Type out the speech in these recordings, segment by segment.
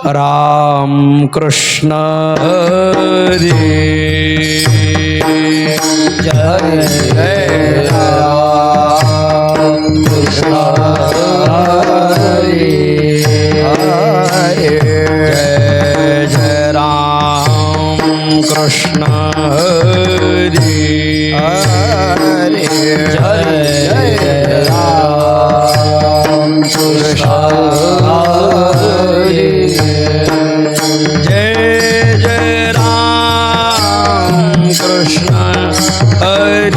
राम कृष्ण हरी जय जय राम कृष्ण हरी जय जय राम कृष्ण हरी जय जय राम कृष्ण हरी जय जय राम कृष्ण हरी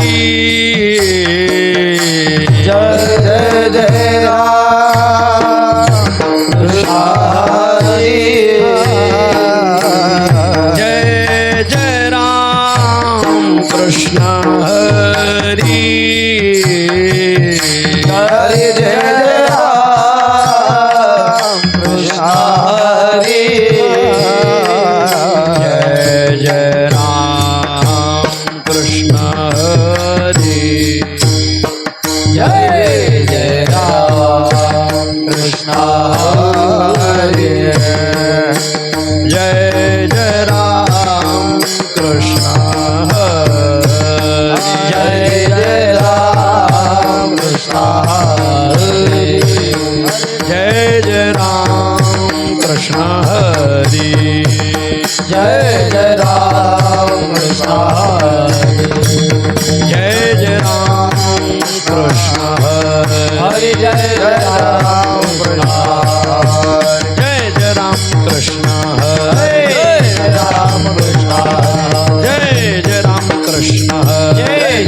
जय जय राम कृष्ण हरी जय जय राम कृष्ण हरी जय जय राम कृष्ण हरी जय जय राम कृष्ण हरी जय जय राम कृष्ण हरी जय जय राम कृष्ण हरी जय जय राम कृष्ण हरी जय जय राम कृष्ण हरी जय जय राम कृष्ण हरी जय जय राम कृष्ण हरी जय जय राम कृष्ण जय जय राम कृष्ण हरी जय जय राम कृष्ण जय जय राम कृष्ण जय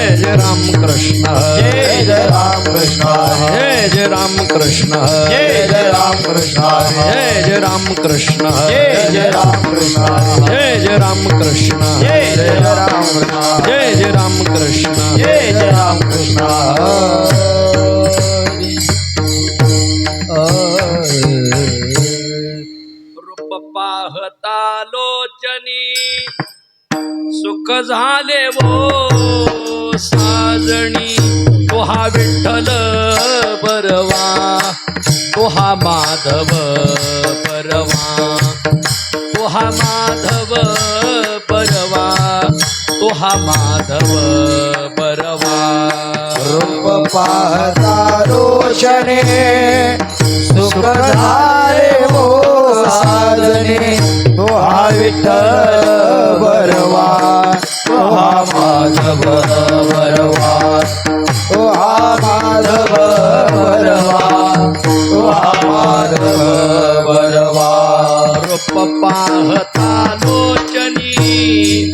जय राम कृष्ण जय जय राम कृष्ण जय जय राम कृष्ण जय जय राम कृष्ण जय जय राम कृष्ण जय जय राम कृष्ण जय जय राम कृष्ण जय जय राम कृष्ण जय जय राम कृष्ण जय जय राम कृष्ण रूप पाहता लोचनी सुख झाले वो साजणी तो हा विठ्ठल बरवा तो हा माधव बरवा तो हा माधव बरवा तो हा माधव बरवा रूप पाहता रोषणे सुख झाले वो साजने तो हा विठ्ठल बरवा तो हा माधव बरवा तो हा माधव बरवा तो हा माधव बरवा रूप पाहता लोचनी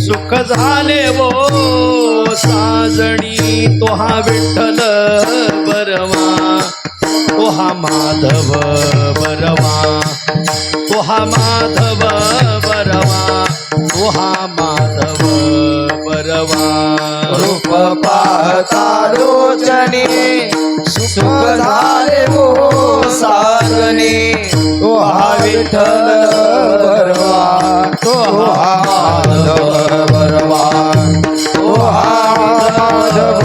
सुख झाले वो साजणी तो हा विठ्ठल बरवा तो हा माधव बरवा तो हा माधव बरवा तो हा माधव बरवा रूप पाहता लोचने सुख झाले वो साजने तो हा विठ्ठल बरवा तो हा माधव बरवा तो हा माधव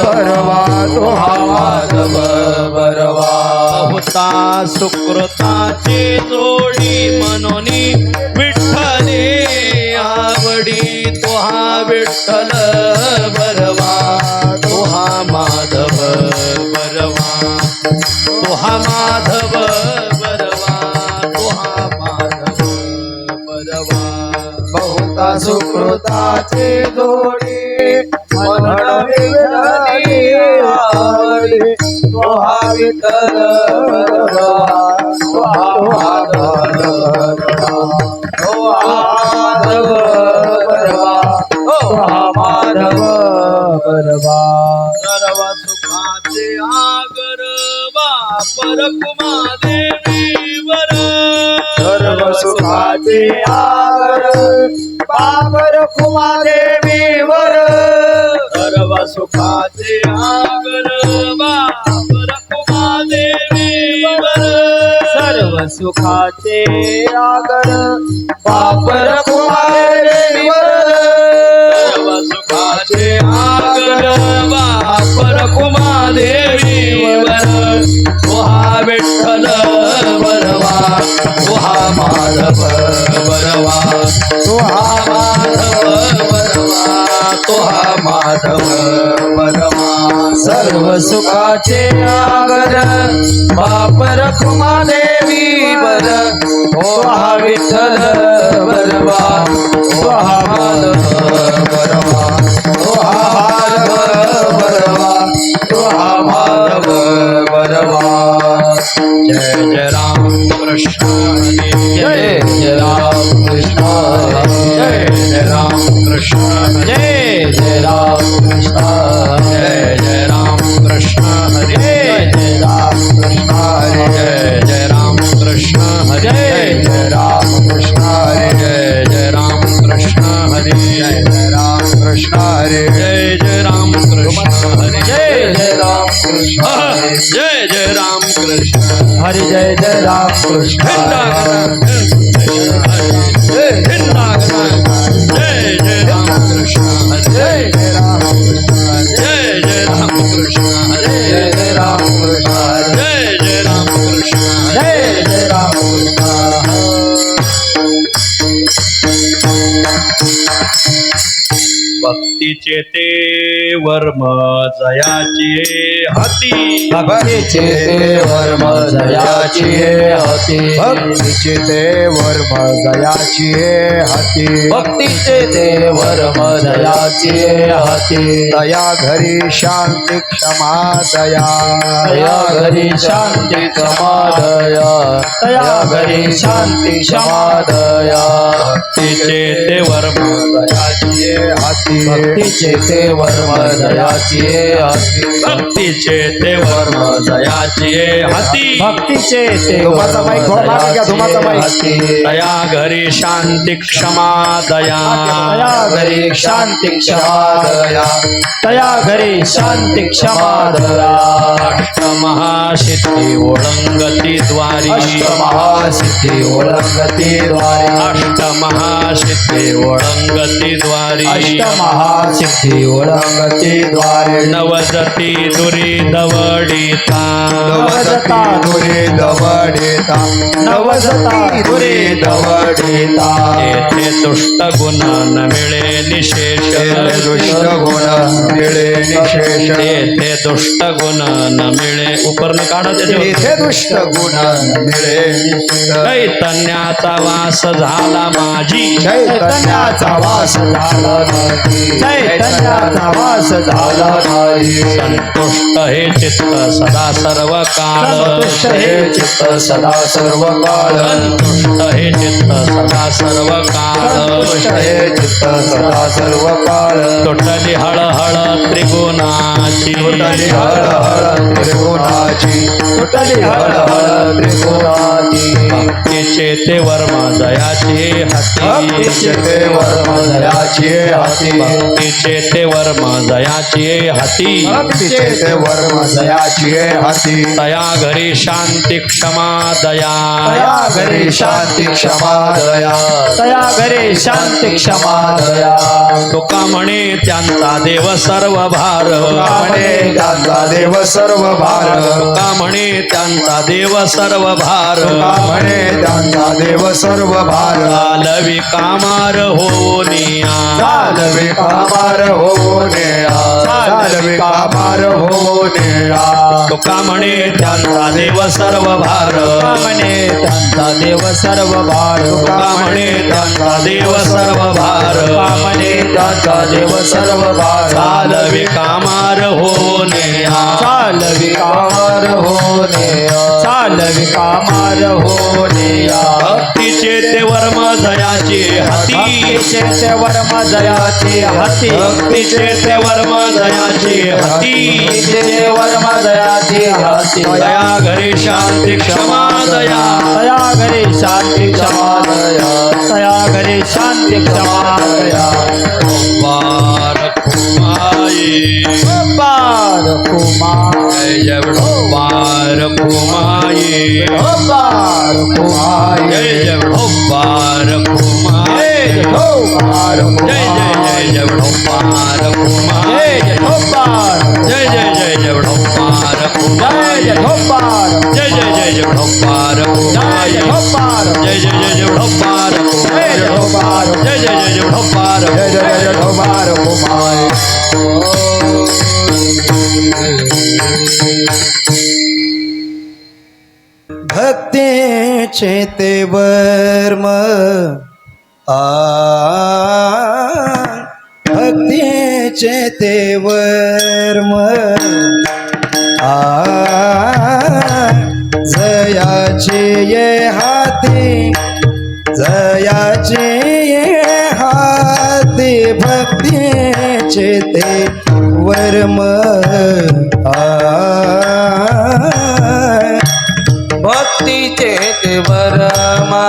बरवा तो हा माधव बरवा बहुता सुकृताची जोडी मनोनी विठ्ठले आवडी तो हा विठ्ठल बरवा तो हा माधव बरवा तो हा माधव बरवा तो हा माधव बरवा बहुता सुकृताचे जोडी म्हणून विठ्ठली आवडी तो हा विठ्ठल बरवा तो हा माधव बरवा तो हा माधव बरवा तो हा माधव बरवा सर्व सुखाचे आगर वापर कुमादेवी वर सर्व सुखाचे आगर पापर कुमादेवीवर सर्व सुखाचे आगर वापर कुमादेवीवर सर्व सुखाचे आगर पापर कुमादेवीवर सर्व सुखाचे आगर वापर कुमादेवीवर तो हा विठ्ठल बरवा तो हा माधव बरवा तो हा माधव बरवा तो हा माधव बरवा सर्व सुखाचे आगर बाप रखुमा देवी बर हो हा विठ्ठल बरवा हो हा माधव बरवा हो हा माधव बरवा हो हा माधव बरवा जय जय राम कृष्ण हरी जय जय राम कृष्ण जय जय राम कृष्ण हरी जय जय राम कृष्ण जय जय राम कृष्ण हरी जय जय राम कृष्ण जय जय राम कृष्ण हरी जय जय राम कृष्ण जय जय राम कृष्ण हरी जय जय राम कृष्ण हरे जय जय राम कृष्ण हरी जय जय राम कृष्ण जय जय राम कृष्ण हरे जय जय राम कृष्ण जय जय राम कृष्ण हरे जय जय राम कृष्ण जय जय राम कृष्ण हरे जय जय राम कृष्ण जय जय राम कृष्ण जय जय राम कृष्ण भक्तीचे ते वर्म जयाची हाती भक्तीचे ते वर्म जयाची हाती भक्तीचे ते वर्म जयाची हाती भक्तीचे ते वर्म जयाची हाती दया घरी शांती क्षमा दया दया घरी शांती क्षमा दया दया घरी शांती क्षमा दया भक्तीचे ते वर्म दयाची हाती भक्तीचे ते वर्म दयाची हाती भक्तीचे ते वर्म जयाची हाती भक्तीचे ते धुमाचा माईक थोडा मागे घ्या धुमाचा माईक दया घरी शांती क्षमा दया दया घरी शांती क्षमा दया दया घरी शांती क्षमा दया अष्टमहासिद्धी ओळंगती द्वारी अष्टमहासिद्धी ओळंगती द्वारी अष्टमहासिद्धी ओळंगती द्वारी अष्टमहासिद्धी ओळंगती द्वारे नवजती दुरी दवडिता नवजता दुरे दवडेता नवजता दुरे दवडेता येथे दुष्ट गुण न मिळे निशेष दुष्ट गुण मिळे निशेष येथे दुष्ट गुण न मिळे उपरने काढा त्याच्यावर येथे दुष्ट गुण मिळे निशेष चैतन्याचा वास झाला माझी चैतन्याचा वास झाला नाही चैतन्याचा वास झाला नाही संतुष्ट हे चित्त सदा सर्व काळ संतुष्ट हे चित्त सदा सर्व काळ संतुष्ट हे चित्त सदा सर्व काळ संतुष्ट हे चित्त सदा सर्व काळ तुटली हळहळ त्रिगुणाची तुटली हळहळ त्रिगुणाची तुटली हळहळ त्रिगुणाची भक्तीचे ते वर्म जयाची भक्तीचे हाती ते वर्म दयाची हाती भक्तीचे ते वर्म जयाची हाती भक्तीचे ते वर्म दयाची हाती तया घरी शांती क्षमा दया तया घरी शांती क्षमा दया तया घरी शांती क्षमा दया तुका म्हणे त्यांचा देव सर्व भार म्हणे त्यांचा देव सर्व भार तुका म्हणे त्यांचा देव सर्व भार म्हणे त्यांचा देव सर्व भार लवी कामार होनिया चालवे कामार होणे चालवे कामार होणे तुका म्हणे त्यांचा देव सर्व भार म्हणे त्यांचा देव सर्व भार तुका म्हणे त्यांचा देव सर्व भार म्हणे त्यांचा देव सर्व भार चालवी कामार होनिया चालवी कामार होणे चालवी कामार होणे भक्तीचे ते वर्म जयाचे हाती भक्तीचे ते वर्म जयाचे हाती भक्तीचे ते वर्म जयाचे हाती भक्तीचे वर्म जयाचे हाती दया घरी शांती क्षमा दया तया घरी शांती क्षमा दया तया घरी शांती क्षमा दया वार कुमाई बार कुमार जय वार कुमाई बार कुमार जय जय वार कुमाई बार जय जय जय जय वार कुमाई जय जय जय जय वार कुमाई जय जय जय जय जय वार कुमार जय जय जय जय ढोपार कुमार जय जय जय जय ढोपार जय जय जय ढोपार कुमार भक्तीचे ते वर्म भक्तीचे ते वर्म जयाचे ये हाती जयाचे ये हाती भक्तीचे ते वर्म भक्तीचे ते वरमा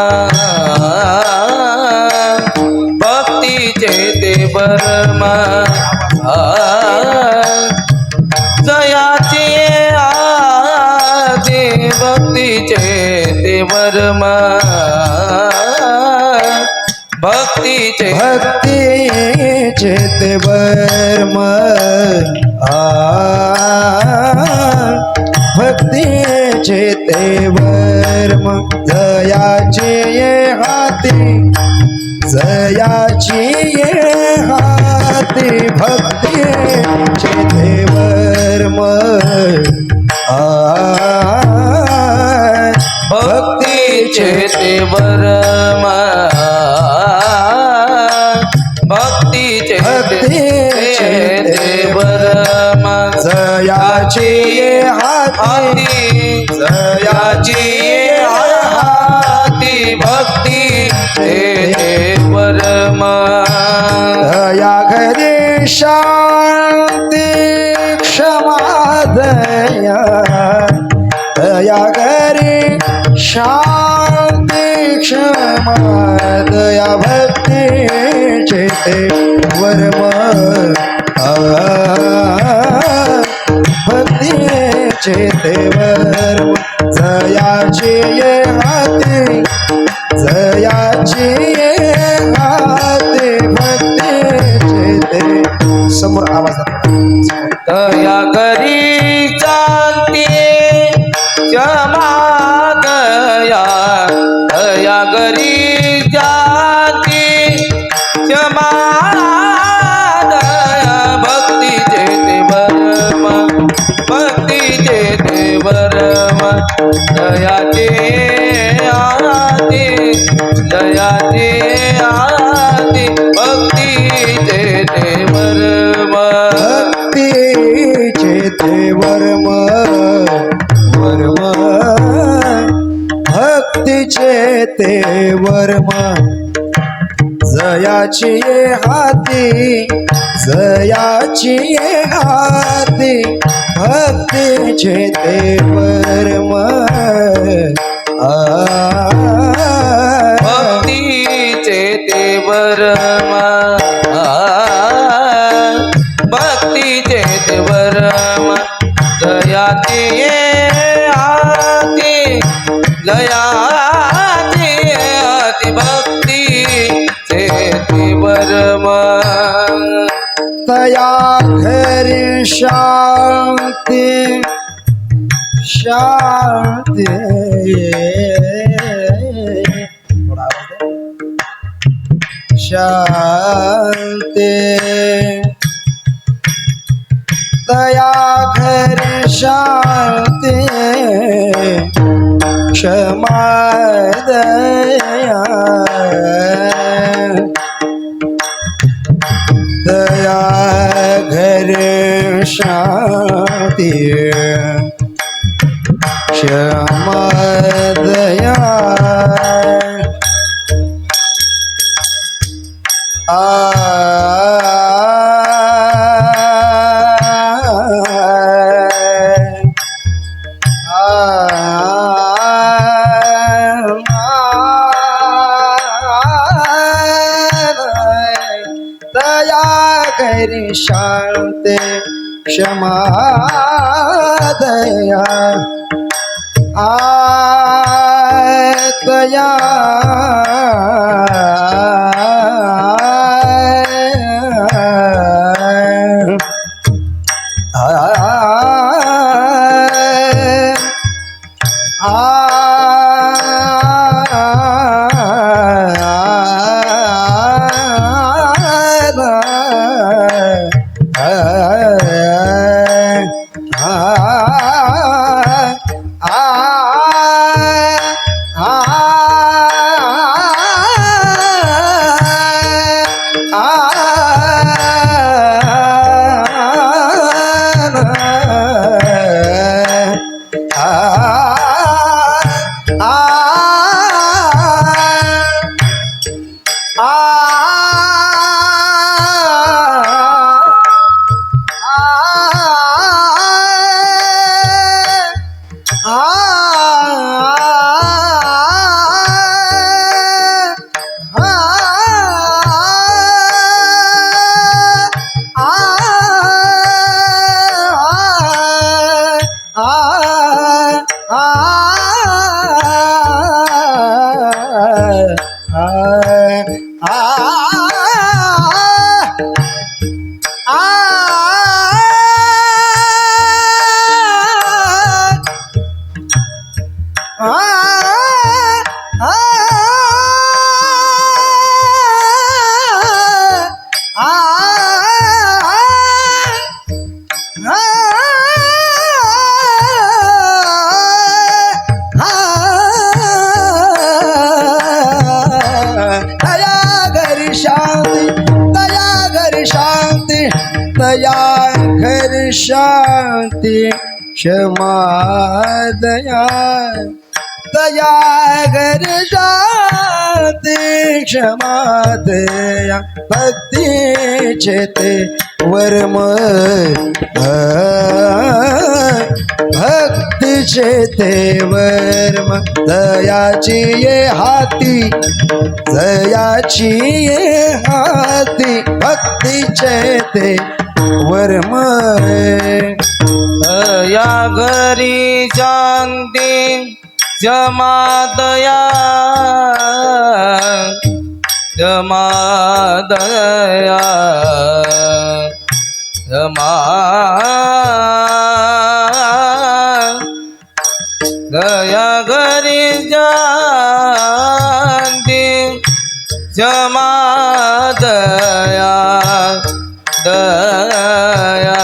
भक्तीचे ते वरमा जयाचे आदे भक्तीचे ते वरमा भक्तीचे भक्तीचे ते वर्म भक्तीचे ते वर्म जयाचे ये हाती जयाची ये हाती भक्तीचे ते वर्म भक्तीचे ते वरमा भक्तीचे ते वरमा जयाची ये हाती जयाची हाती भक्ती ते वरमा दया घरी शांती क्षमा दया दया घरी शांती क्षमा दया भक्तीचे ते वर्म भक्तीचे ते वर्म जयाचे ये हाती जयाचे ये हाती भक्तीचे ते समोर आवाज दया करी चालते क्षमा दया दया करी जाती क्षमा दया भक्तीचे ते वरमा भक्तीचे ते वरमा दयाचे आती दयाचे आती भक्तीचे ते वरमा भक्तीचे ते वर्म वर्म भक्तीचे ते वर्म जयाची ये हाती जयाची ये हाती भक्तीचे ते वर्म भक्तीचे ते वरमा भक्तीचे ते वरमा जयाचे आती जयाचे आती भक्तीचे ते वरमा तया घरी शांती शांती शांती तया घरी शांती क्षमा दया दया घरी शांती क्षमा दया दया करी शांती क्षमा दया दया दया घर शांति क्षमा दया दया घर शांति क्षमा दया भक्ति चेते वर्म भक्ति चेते वर्म दयाची ये हाती दयाची ये हाती भक्ति चेते वर्म या घरी शांती क्षमा दया क्षमा दया क्षमा दया घरी शांती क्षमा दया दया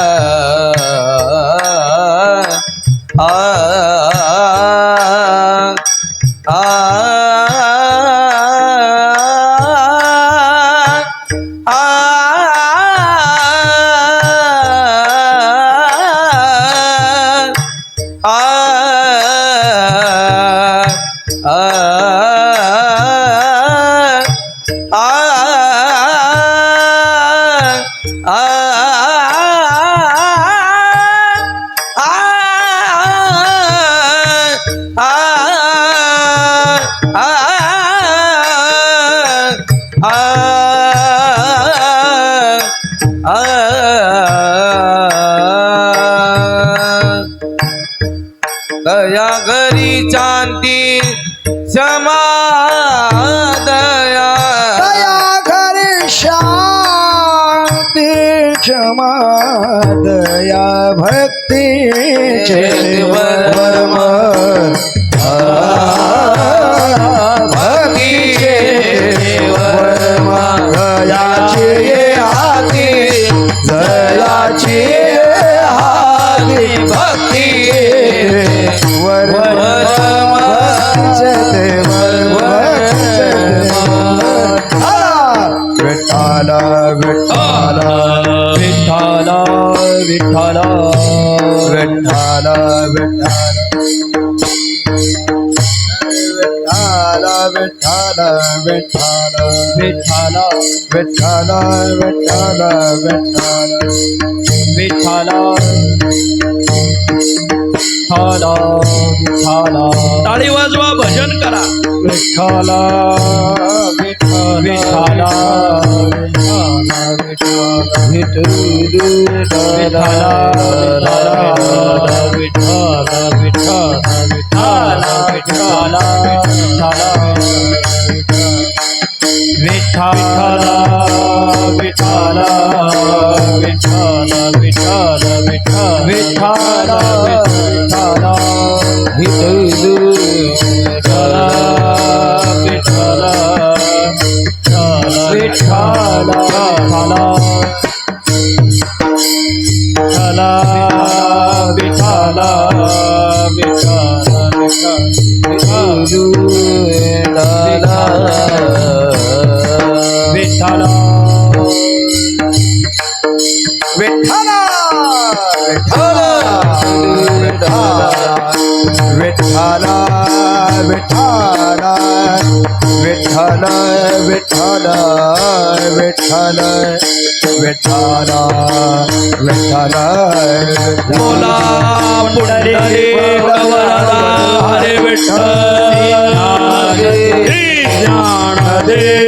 दया घरी शांती क्षमा दया दया घरी शांति क्षमा दया भक्ति चेते वर्म भक्ति चेते वर्म दयाची ये हाती दयाची ये हाती भक्ति वर्म चेते वर्म विठ्ठल विठ्ठल विठ्ठल विठ्ठल विठ्ठल विठ्ठल विठ्ठल विठ्ठल विठ्ठल विठ्ठल विठ्ठल विठ्ठल विठ्ठल विठ्ठल टाळी वाजवा भजन करा विठ्ठल विठ्ठल विठ्ठल विठ्ठल विठ्ठल बोला पुंडलिक वरदा हरे विठ्ठल श्री ज्ञानदेव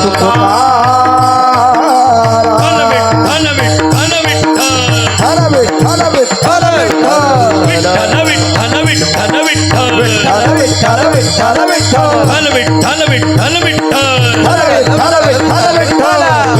तुकाराम विठ्ठल विठ्ठल विठ्ठल विठ्ठल विठ्ठल विठ्ठल विठ्ठल विठ्ठल विठ्ठल विठ्ठल विठ्ठल विठ्ठल विठ्ठल विठ्ठल विठ्ठल विठ्ठल विठ्ठल विठ्ठल विठ्ठल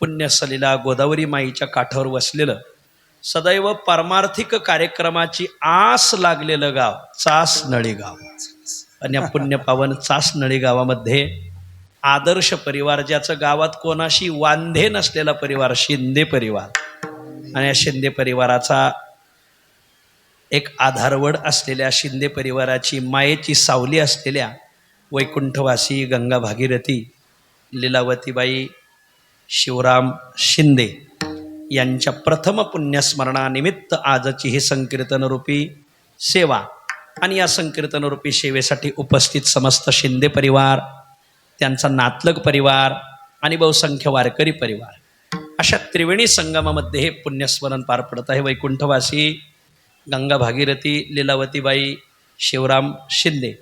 पुण्यसलीला गोदावरी माईच्या काठावर वसलेलं सदैव पारमार्थिक कार्यक्रमाची आस लागलेलं गाव चासनळी गाव. आणि या पुण्यपावन चासनळी गावामध्ये आदर्श परिवार, ज्याचं गावात कोणाशी वांधे नसलेला परिवार, शिंदे परिवार. आणि या शिंदे परिवाराचा एक आधारवड असलेल्या, शिंदे परिवाराची मायेची सावली असलेल्या वैकुंठवासी गंगा भागीरथी लीलावतीबाई शिवराम शिंदे यांच्या प्रथम पुण्यस्मरणानिमित्त आजची ही संकीर्तनरूपी सेवा. आणि या संकीर्तनरूपी सेवेसाठी उपस्थित समस्त शिंदे परिवार, त्यांचा नातलग परिवार आणि बहुसंख्य वारकरी परिवार, अशा त्रिवेणी संगमामध्ये हे पुण्यस्मरण पार पडत आहे. वैकुंठवासी गंगा भागीरथी लीलावतीबाई शिवराम शिंदे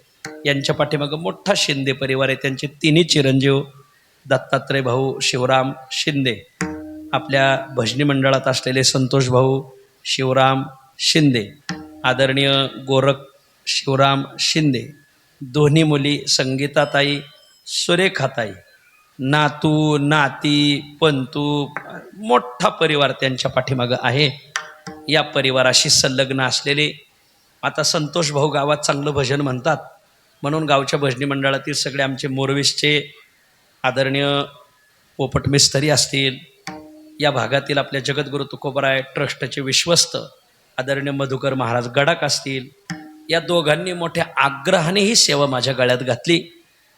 यांच्या पाठीमागं मोठा शिंदे परिवार आहे. त्यांचे तिन्ही चिरंजीव दत्तात्रय भाऊ शिवराम शिंदे, आपल्या भजनी मंडळात असलेले संतोष भाऊ शिवराम शिंदे, आदरणीय गोरख शिवराम शिंदे, दोन्ही मुली संगीताताई सुरेखाताई, नातू नाती पंतू, मोठा परिवार त्यांच्या पाठीमागं आहे. या परिवाराशी संलग्न असलेले, आता संतोष भाऊ गावात चांगलं भजन म्हणतात म्हणून गावच्या भजनी मंडळातील सगळे आमचे मोरविसचे आदरणीय पोपट मिस्त्री असतील, या भागातील आपल्या जगद्गुरु तुकोबराय ट्रस्टचे विश्वस्त आदरणीय मधुकर महाराज गडाक असतील, या दोघांनी मोठ्या आग्रहाने ही सेवा माझ्या गळ्यात घातली.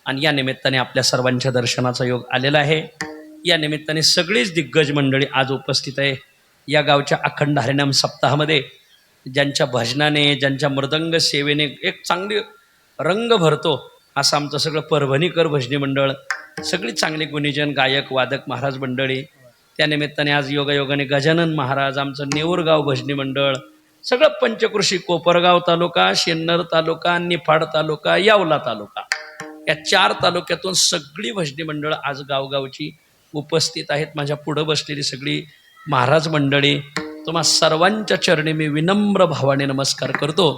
आणि या निमित्ताने आपल्या सर्वांच्या दर्शनाचा योग आलेला आहे. या निमित्ताने सगळीच दिग्गज मंडळी आज उपस्थित आहे. या गावच्या अखंड हरिनाम सप्ताहामध्ये ज्यांच्या भजनाने, ज्यांच्या मृदंग सेवेने एक चांगली रंग भरतो असं आमचं सगळं परभणीकर भजनी मंडळ, सगळी चांगली गुणीजन गायक वादक महाराज मंडळी. त्या निमित्ताने आज योगायोगाने गजानन महाराज, आमचं नेऊरगाव भजनी मंडळ, सगळं पंचकृषी, कोपरगाव तालुका, शेन्नर तालुका, निफाड तालुका, यावला तालुका, या 4 तालुक्यातून सगळी भजनी मंडळं आज गावगावची उपस्थित आहेत. माझ्या पुढं बसलेली सगळी महाराज मंडळी, तुम्हा सर्वांच्या चरणी मी विनम्र भावाने नमस्कार करतो.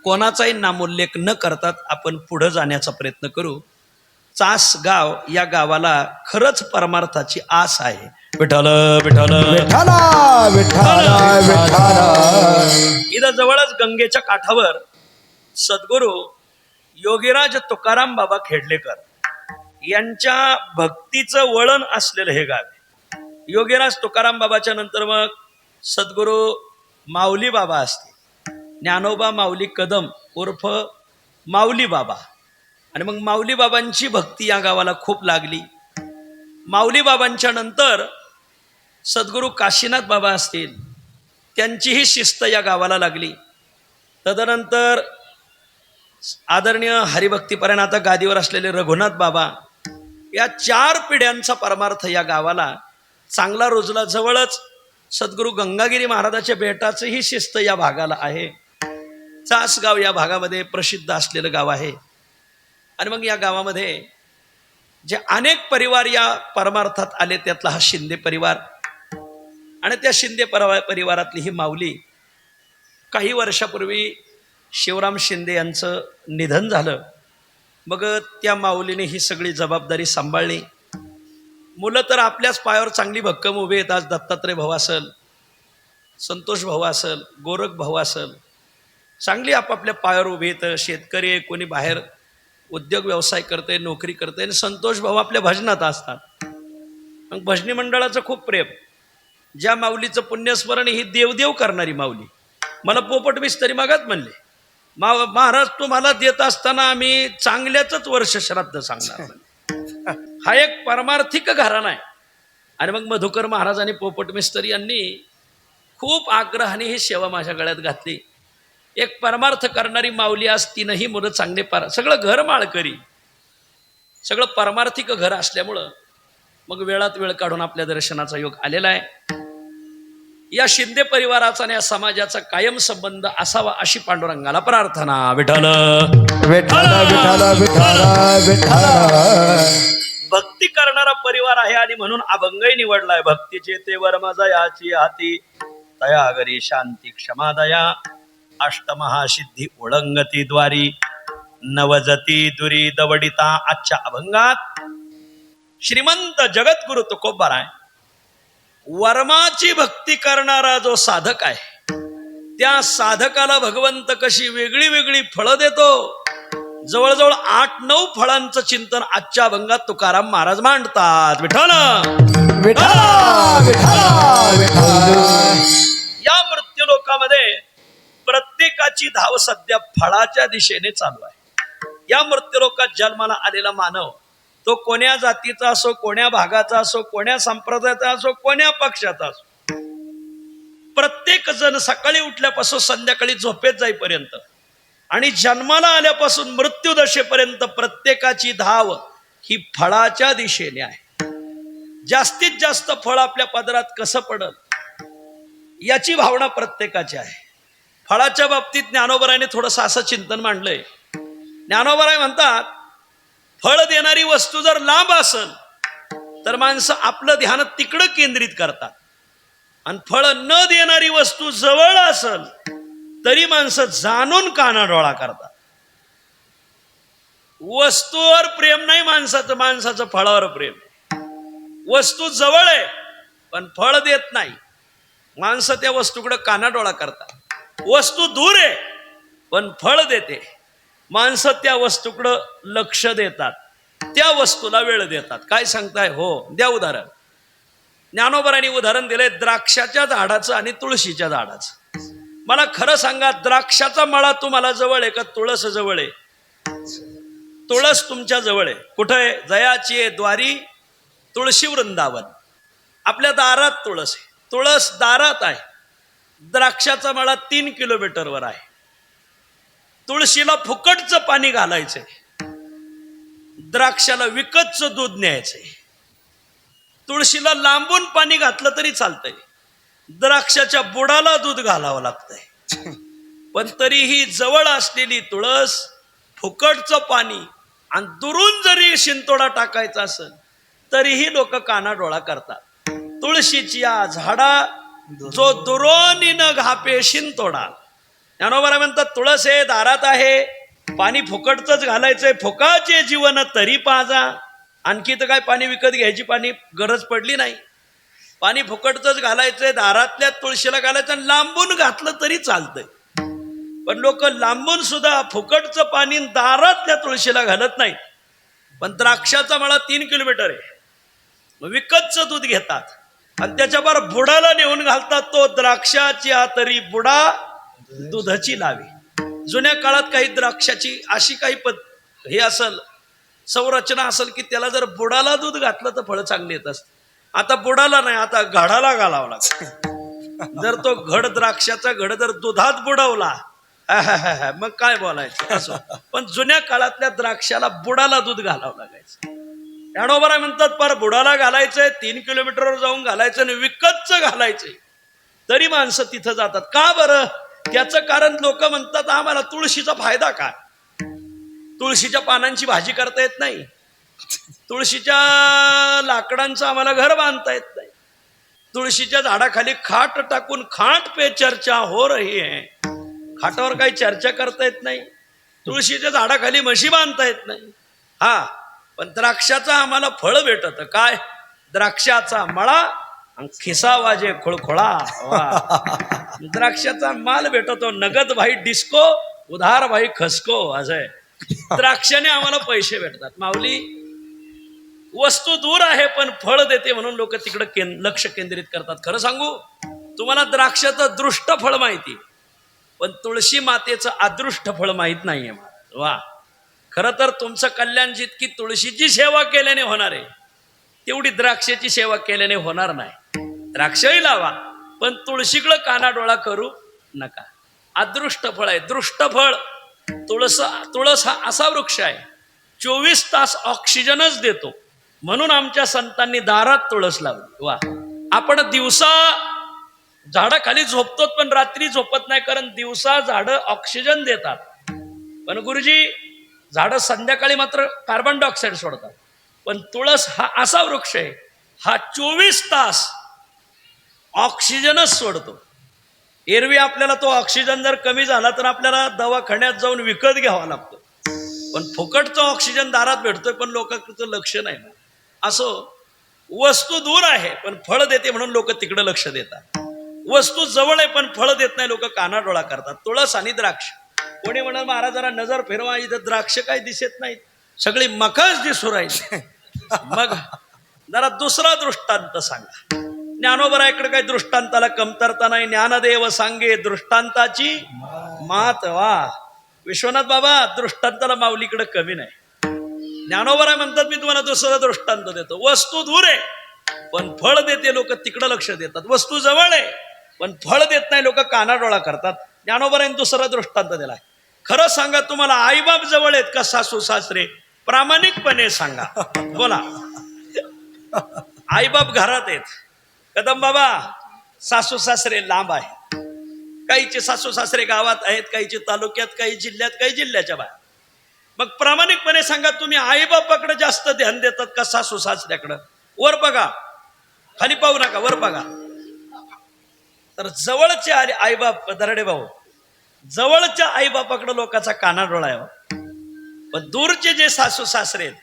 कोणाचाही नामोल्लेख न करतात आपण पुढं जाण्याचा प्रयत्न करू. चासगाव या गावाला खरंच परमार्थाची आस आहे. विठ्ठल विठ्ठल विठ्ठला विठ्ठला विठ्ठला. इथं जवळच गंगेच्या काठावर सद्गुरू योगीराज तुकाराम बाबा खेडलेकर यांच्या भक्तीचं वळण असलेलं हे गाव आहे. योगीराज तुकाराम बाबाच्या नंतर मग सद्गुरू माऊली बाबा असते, ज्ञानोबा माऊली कदम उर्फ माऊली बाबा. आणि मग माऊली बाबांची भक्ती या गावाला खूप लागली. माऊली बाबांच्या नंतर सद्गुरू काशीनाथ बाबा असतील, त्यांचीही शिस्त या गावाला लागली. तदनंतर आदरणीय हरिभक्तीपरायण आता गादीवर असलेले रघुनाथ बाबा, या 4 पिढ्यांचा परमार्थ या गावाला चांगला रुजला. जवळच सद्गुरू गंगागिरी महाराजाच्या बेटाचंही शिस्त या भागाला आहे. चासगाव या भागामध्ये प्रसिद्ध असलेलं गाव आहे. आणि मग या गावामध्ये जे अनेक परिवार या परमार्थात आले त्यातला हा शिंदे परिवार. आणि त्या शिंदे परिवारातली ही माऊली, काही वर्षापूर्वी शिवराम शिंदे यांचं निधन झालं. मग त्या माऊलीने ही सगळी जबाबदारी सांभाळली. मुलं तर आपल्याच पायावर चांगली भक्कम उभे आहेत. आज दत्तात्रय भाऊ असेल, संतोष भाऊ असेल, गोरख भाऊ असेल, चांगली आपापल्या पायावर उभे आहेत. शेतकरी आहे, कोणी बाहेर उद्योग व्यवसाय करते, नोकरी करते. आणि संतोष भाऊ आपल्या भजनात असतात. मग भजनी मंडळाचं खूप प्रेम. ज्या माऊलीचं पुण्यस्मरण ही देवदेव करणारी माऊली. मला पोपट मिस्त्री मागात म्हणले, महाराज तुम्हाला देत असताना आम्ही चांगल्याच वर्ष श्राद्ध सांगणार. हा एक परमार्थिक घराणा आहे. आणि मग मधुकर महाराज आणि पोपट मिस्त्री यांनी खूप आग्रहाने ही सेवा माझ्या गळ्यात घातली. एक परमार्थ करणारी माऊली आज तीनही मुलं चांगले सगळं घर माळकरी, सगळं परमार्थिक घर असल्यामुळं मग वेळात वेळ काढून आपल्या दर्शनाचा योग आलेला आहे. या शिंदे परिवाराचा आणि या समाजाचा कायम संबंध असावा अशी पांडुरंगाला प्रार्थना. विठ्ठल विठ्ठल विठ्ठल विठ्ठल विठ्ठल. भक्ती करणारा परिवार आहे आणि म्हणून अभंगही निवडलाय. भक्तीचे ते वर्मजा याची हाती, तया घरी शांती क्षमा दया, अष्टमहासिद्धी ओळंगती द्वारी, नवजती दुरी दवडिता. आजच्या अभंगात श्रीमंत जगद्गुरु तुकोबाराय वर्माची भक्ती करणारा जो साधक आहे त्या साधकाला भगवंत कशी वेगळी वेगळी फळं देतो. जवळजवळ 8-9 फळांचं चिंतन आजच्या अभंगात तुकाराम महाराज मांडतात. विठ्ठल विठ्ठल विठ्ठल विठ्ठल. या मृत्यू लोकामध्ये प्रत्येकाची धाव सध्या फळाच्या दिशेने चालू आहे. या मृत्यू लोकात जन्माला आलेला मानव तो कोण्या जातीचा असो, कोण्या भागाचा असो, कोण्या संप्रदायाचा असो, कोण्या पक्षाचा असो, प्रत्येक जण सकाळी उठल्यापासून संध्याकाळी झोपेत जाईपर्यंत आणि जन्माला आल्यापासून मृत्यू दशेपर्यंत प्रत्येकाची धाव ही फळाच्या दिशेने आहे. जास्तीत जास्त फळ आपल्या पदरात कसं पडल याची भावना प्रत्येकाची आहे. फळाच्या बाबतीत ज्ञानोबराने थोडंसं असं चिंतन मांडलंय. ज्ञानोबराय म्हणतात फळ देणारी वस्तू जर लांब असेल तर माणसं आपलं ध्यान तिकडं केंद्रित करतात आणि फळ न देणारी वस्तू जवळ असेल तरी माणसं जाणून कानाडोळा करतात. वस्तूवर प्रेम नाही माणसाचं, माणसाचं फळावर प्रेम. वस्तू जवळ आहे पण फळ देत नाही, माणसं त्या वस्तूकडे कानाडोळा करतात. वस्तू दूर आहे पण फळ देते, माणसं त्या वस्तूकडं लक्ष देतात, त्या वस्तूला वेळ देतात. काय सांगताय? हो, द्या उदाहरण. ज्ञानोबरांनी उदाहरण दिलंय द्राक्षाच्या झाडाचं आणि तुळशीच्या झाडाचं. मला खरं सांगा, द्राक्षाचा मळा तुम्हाला जवळ आहे का तुळस जवळ आहे? तुळस तुमच्या जवळ आहे. कुठं आहे? जयाची आहे द्वारी तुळशी वृंदावन. आपल्या दारात तुळस आहे, तुळस दारात आहे. द्राक्षाचा मळा 3 किलोमीटरवर आहे. तुळशीला फुकटचं पाणी घालायचंय, द्राक्षाला विकतचं दूध न्यायचंय. तुळशीला लांबून पाणी घातलं तरी चालतंय, द्राक्षाच्या बुडाला दूध घालावं लागतंय. पण तरीही जवळ असलेली तुळस, फुकटचं पाणी आणि दुरून जरी शिंतोडा टाकायचा असेल तरीही लोक कानाडोळा करतात. तुळशीची या झाडा जो दुरोनी न घापे शिंतोडा. ज्ञानोबा म्हणतात तुळस हे दारात आहे, पाणी फुकटचंच घालायचंय, फुकाचे जीवन तरी पाजा. आणखी तर काय पाणी विकत घ्यायची पाणी गरज पडली नाही. पाणी फुकटचंच घालायचंय, दारातल्या तुळशीला घालायचं आणि लांबून घातलं तरी चालतंय. पण लोक लांबून सुद्धा फुकटचं पाणी दारातल्या तुळशीला घालत नाही. पण द्राक्षाचा मळा 3 किलोमीटर आहे, विकतचं दूध घेतात आणि त्याच्याबरोबर बुडाला नेऊन घालतात. तो द्राक्षाची तरी बुडा दुधाची लावी. जुन्या काळात काही द्राक्षाची अशी काही हे असेल, संरचना असेल की त्याला जर बुडाला दूध घातलं तर फळं चांगली येत असते. आता बुडाला नाही, आता घडाला घालावं लागतं. जर तो घड द्राक्षाचा घड जर दुधात बुडवला मग काय बोलायचं असं. पण जुन्या काळातल्या द्राक्षाला बुडाला दूध घालावं लागायचं. ज्ञानोबा म्हणतात पर बुडाला घालायचंय, 3 किलोमीटरवर जाऊन घालायचं आणि विकतचं घालायचंय तरी माणसं तिथं जातात. का बरं? त्याचं कारण लोक म्हणतात आम्हाला तुळशीचा फायदा काय? तुळशीच्या पानांची भाजी करता येत नाही, तुळशीच्या लाकडांचं आम्हाला घर बांधता येत नाही, तुळशीच्या झाडाखाली खाट टाकून खाट पे चर्चा हो रही है. खाटावर काही चर्चा करता येत नाही, तुळशीच्या झाडाखाली म्हशी बांधता येत नाही. हा, पण द्राक्षाचा आम्हाला फळ भेटत. काय? द्राक्षाचा मळा आणि खिसा वाजे खुळखुळा. द्राक्षाचा माल भेटतो, नगद भाई डिस्को, उधार भाई खसको. असं आहे, द्राक्षाने आम्हाला पैसे भेटतात. माऊली, वस्तू दूर आहे पण फळ देते म्हणून लोक तिकडे लक्ष केंद्रित करतात. खरं सांगू तुम्हाला, द्राक्षाचं दृष्ट फळ माहिती पण तुळशी मातेचं अदृष्ट फळ माहित नाहीये. वा, खरं तर तुमचं कल्याण जितकी तुळशीची सेवा केल्याने होणार आहे तेवढी द्राक्षाची सेवा केल्याने होणार नाही. द्राक्षही लावा पण तुळशीकडं कानाडोळा करू नका. अदृष्ट फळ आहे. दृष्ट फळ तुळस हा असा वृक्ष आहे 24 तास ऑक्सिजनच देतो. म्हणून आमच्या संतांनी दारात तुळस लावली. वा, आपण दिवसा झाडाखाली झोपतो पण रात्री झोपत नाही, कारण दिवसा झाडं ऑक्सिजन देतात. पण गुरुजी, झाडं संध्याकाळी मात्र कार्बन डायऑक्साईड सोडतात. पण तुळस हा असा वृक्ष आहे हा 24 तास ऑक्सिजनच सोडतो. एरवी आपल्याला तो ऑक्सिजन जर कमी झाला तर आपल्याला दवाखान्यात जाऊन विकत घ्यावा लागतो. पण फुकटचा ऑक्सिजन दारात भेटतोय पण लोकांचं लक्ष नाही. असो, वस्तू दूर आहे पण फळ देते म्हणून लोक तिकडे लक्ष देतात. वस्तू जवळ आहे पण फळ देत नाही, लोक कानाडोळा करतात. तुळस आणि द्राक्ष. कोणी म्हणत महाराज जरा नजर फिरवा, इथं द्राक्ष काही दिसत नाहीत, सगळी मकच दिसू राहील. मग जरा दुसरा दृष्टांत सांगा. ज्ञानोबराकडे काही दृष्टांताला कमतरता नाही. ज्ञानदेव सांगे दृष्टांताची मात. वा विश्वनाथ बाबा, दृष्टांताला माऊलीकडे कमी नाही. ज्ञानोबराय म्हणतात मी तुम्हाला दुसरा दृष्टांत देतो. वस्तू दूर आहे पण फळ देते, लोक तिकडे लक्ष देतात. वस्तू जवळ आहे पण फळ देत नाही, लोक कानाडोळा करतात. ज्ञानोबरायने दुसरा दृष्टांत दिलाय. खरं सांगा, तुम्हाला आईबाप जवळ आहेत का सासू सासरे? प्रामाणिकपणे सांगा, बोला. आईबाप घरात आहेत, कदम बाबा. सासू सासरे लांब आहेत. काहीचे सासू सासरे गावात आहेत, काहीचे तालुक्यात, काही जिल्ह्यात, काही जिल्ह्याच्या बाहेर. मग प्रामाणिकपणे सांगा, तुम्ही आईबापाकडे जास्त ध्यान देतात का सासू सासऱ्याकडं? वर बघा, खाली पाहू नका, वर बघा. तर जवळचे आईबाप, दरडे भाऊ, जवळच्या आईबापाकडे लोकांचा कानाडोळा आहे. पण दूरचे जे सासू सासरे आहेत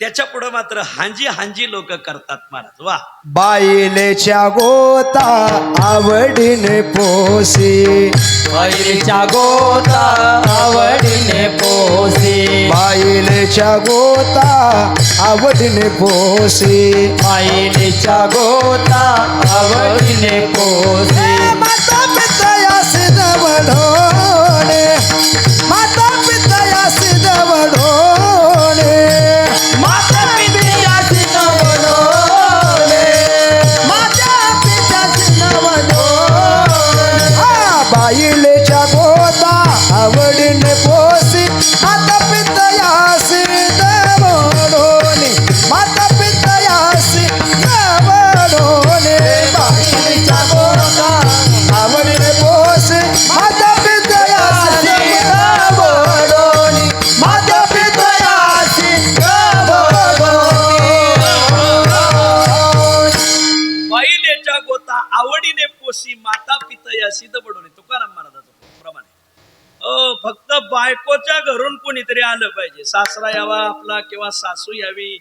त्याच्या पुढे मात्र हांजी हांजी लोक करतात महाराज. वा. बाईलेच्या गोता आवडीने पोसी, बाईलेच्या गोता आवडीने पोसी, बाईलेच्या गोता आवडीने पोसी, बाईलेच्या गोता आवडीने पोसी. माता पितयास दवडोणे, माता पितयास दवडोणे, माता पितयास दवडोणे, माता पितयास दवडोणे. बाईलेच्या गोता आवडीने पोसी, माता पितयास दवडोणे, माता पितयास दवडोणे. बाईलेच्या गोता आवडीने पोसी, माता पितयास दवडोणे, माता पितयास बाईलेच्या गोता आवडीने पोसी, माता पितयासी दबडवणे. तुकाराम महाराजाचं प्रमाणे. फक्त बायकोच्या घरून कोणीतरी आलं पाहिजे. सासरा यावा आपला किंवा सासू यावी,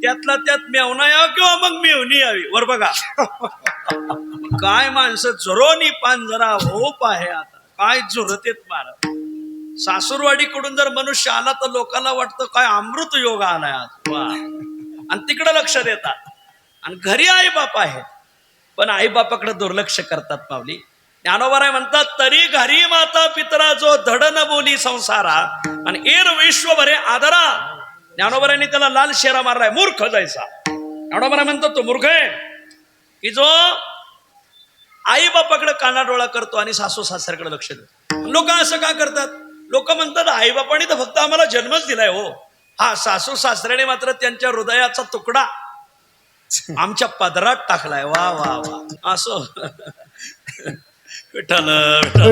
त्यातला त्यात मेवना यावा किंवा मग मेवणी यावी. वर बघा. काय माणसं झुरोनी पांजरा होप आहे आता, काय झुरतेत महाराज. सासूरवाडीकडून जर मनुष्य आला तर लोकांना वाटतं काय अमृत योग आलाय आज. वा. आणि तिकडे लक्ष देतात. आणि घरी आई बाप आहेत पण आई बापाकडे दुर्लक्ष करतात. माऊली ज्ञानोबराय म्हणतात, तरी घरी माता पितरा जो धड न बोली संसारा आणि एर विश्वभरे आदरा. ज्ञानोबरायने त्याला लाल शेरा मारलाय, मूर्ख जायचा. ज्ञानोबराय म्हणतात तो मूर्ख आहे की जो आई बापाकडे कानाडोळा करतो आणि सासू सासऱ्याकडे लक्ष देतो. लोक असं का करतात? लोक म्हणतात आई बापाने तर फक्त आम्हाला जन्मच दिलाय हो. हा, सासू सासऱ्याने मात्र त्यांच्या हृदयाचा तुकडा आमच्या पदरात टाकलाय. वा वा वा. असो. विठ्ठल विठ्ठल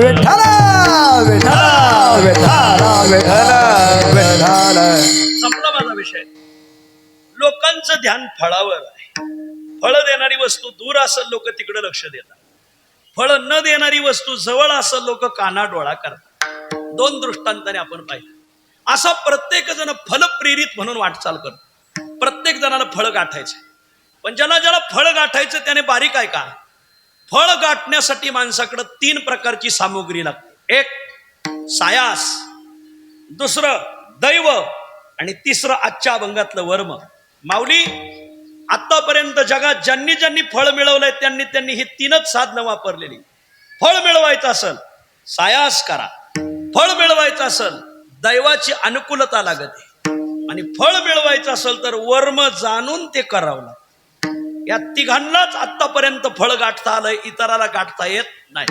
विठ्ठल विठ्ठल विठ्ठल. संपला माझा विषय. लोकांचं ध्यान फळावर आहे. फळ देणारी वस्तू दूर असेल लोक तिकडे लक्ष देतात, फळ न देणारी वस्तू जवळ असेल लोक कानाडोळा करतात. दोन दृष्टांताने आपण पाहिलं. असा प्रत्येक जण फलप्रेरित म्हणून वाटचाल करतो. प्रत्येक जणाला फळ गाठायचं, पण ज्याला ज्याला फळ गाठायचं त्याने बारीक आहे का? फळ गाठण्यासाठी माणसाकडे 3 प्रकारची सामुग्री लागते. एक सायास, दुसरं दैव आणि तिसरं आजच्या अभंगातलं वर्म. माऊली आतापर्यंत जगात ज्यांनी ज्यांनी फळ मिळवलंय त्यांनी त्यांनी ही 3च साधनं वापरलेली. फळ मिळवायचं असेल सायास करा, फळ मिळवायचं असेल दैवाची अनुकूलता लागते, आणि फळ मिळवायचं असेल तर वर्म जाणून ते करावं लागतं. या तिघांनाच आतापर्यंत फळ गाठता आलंय, इतराला गाठता येत नाही.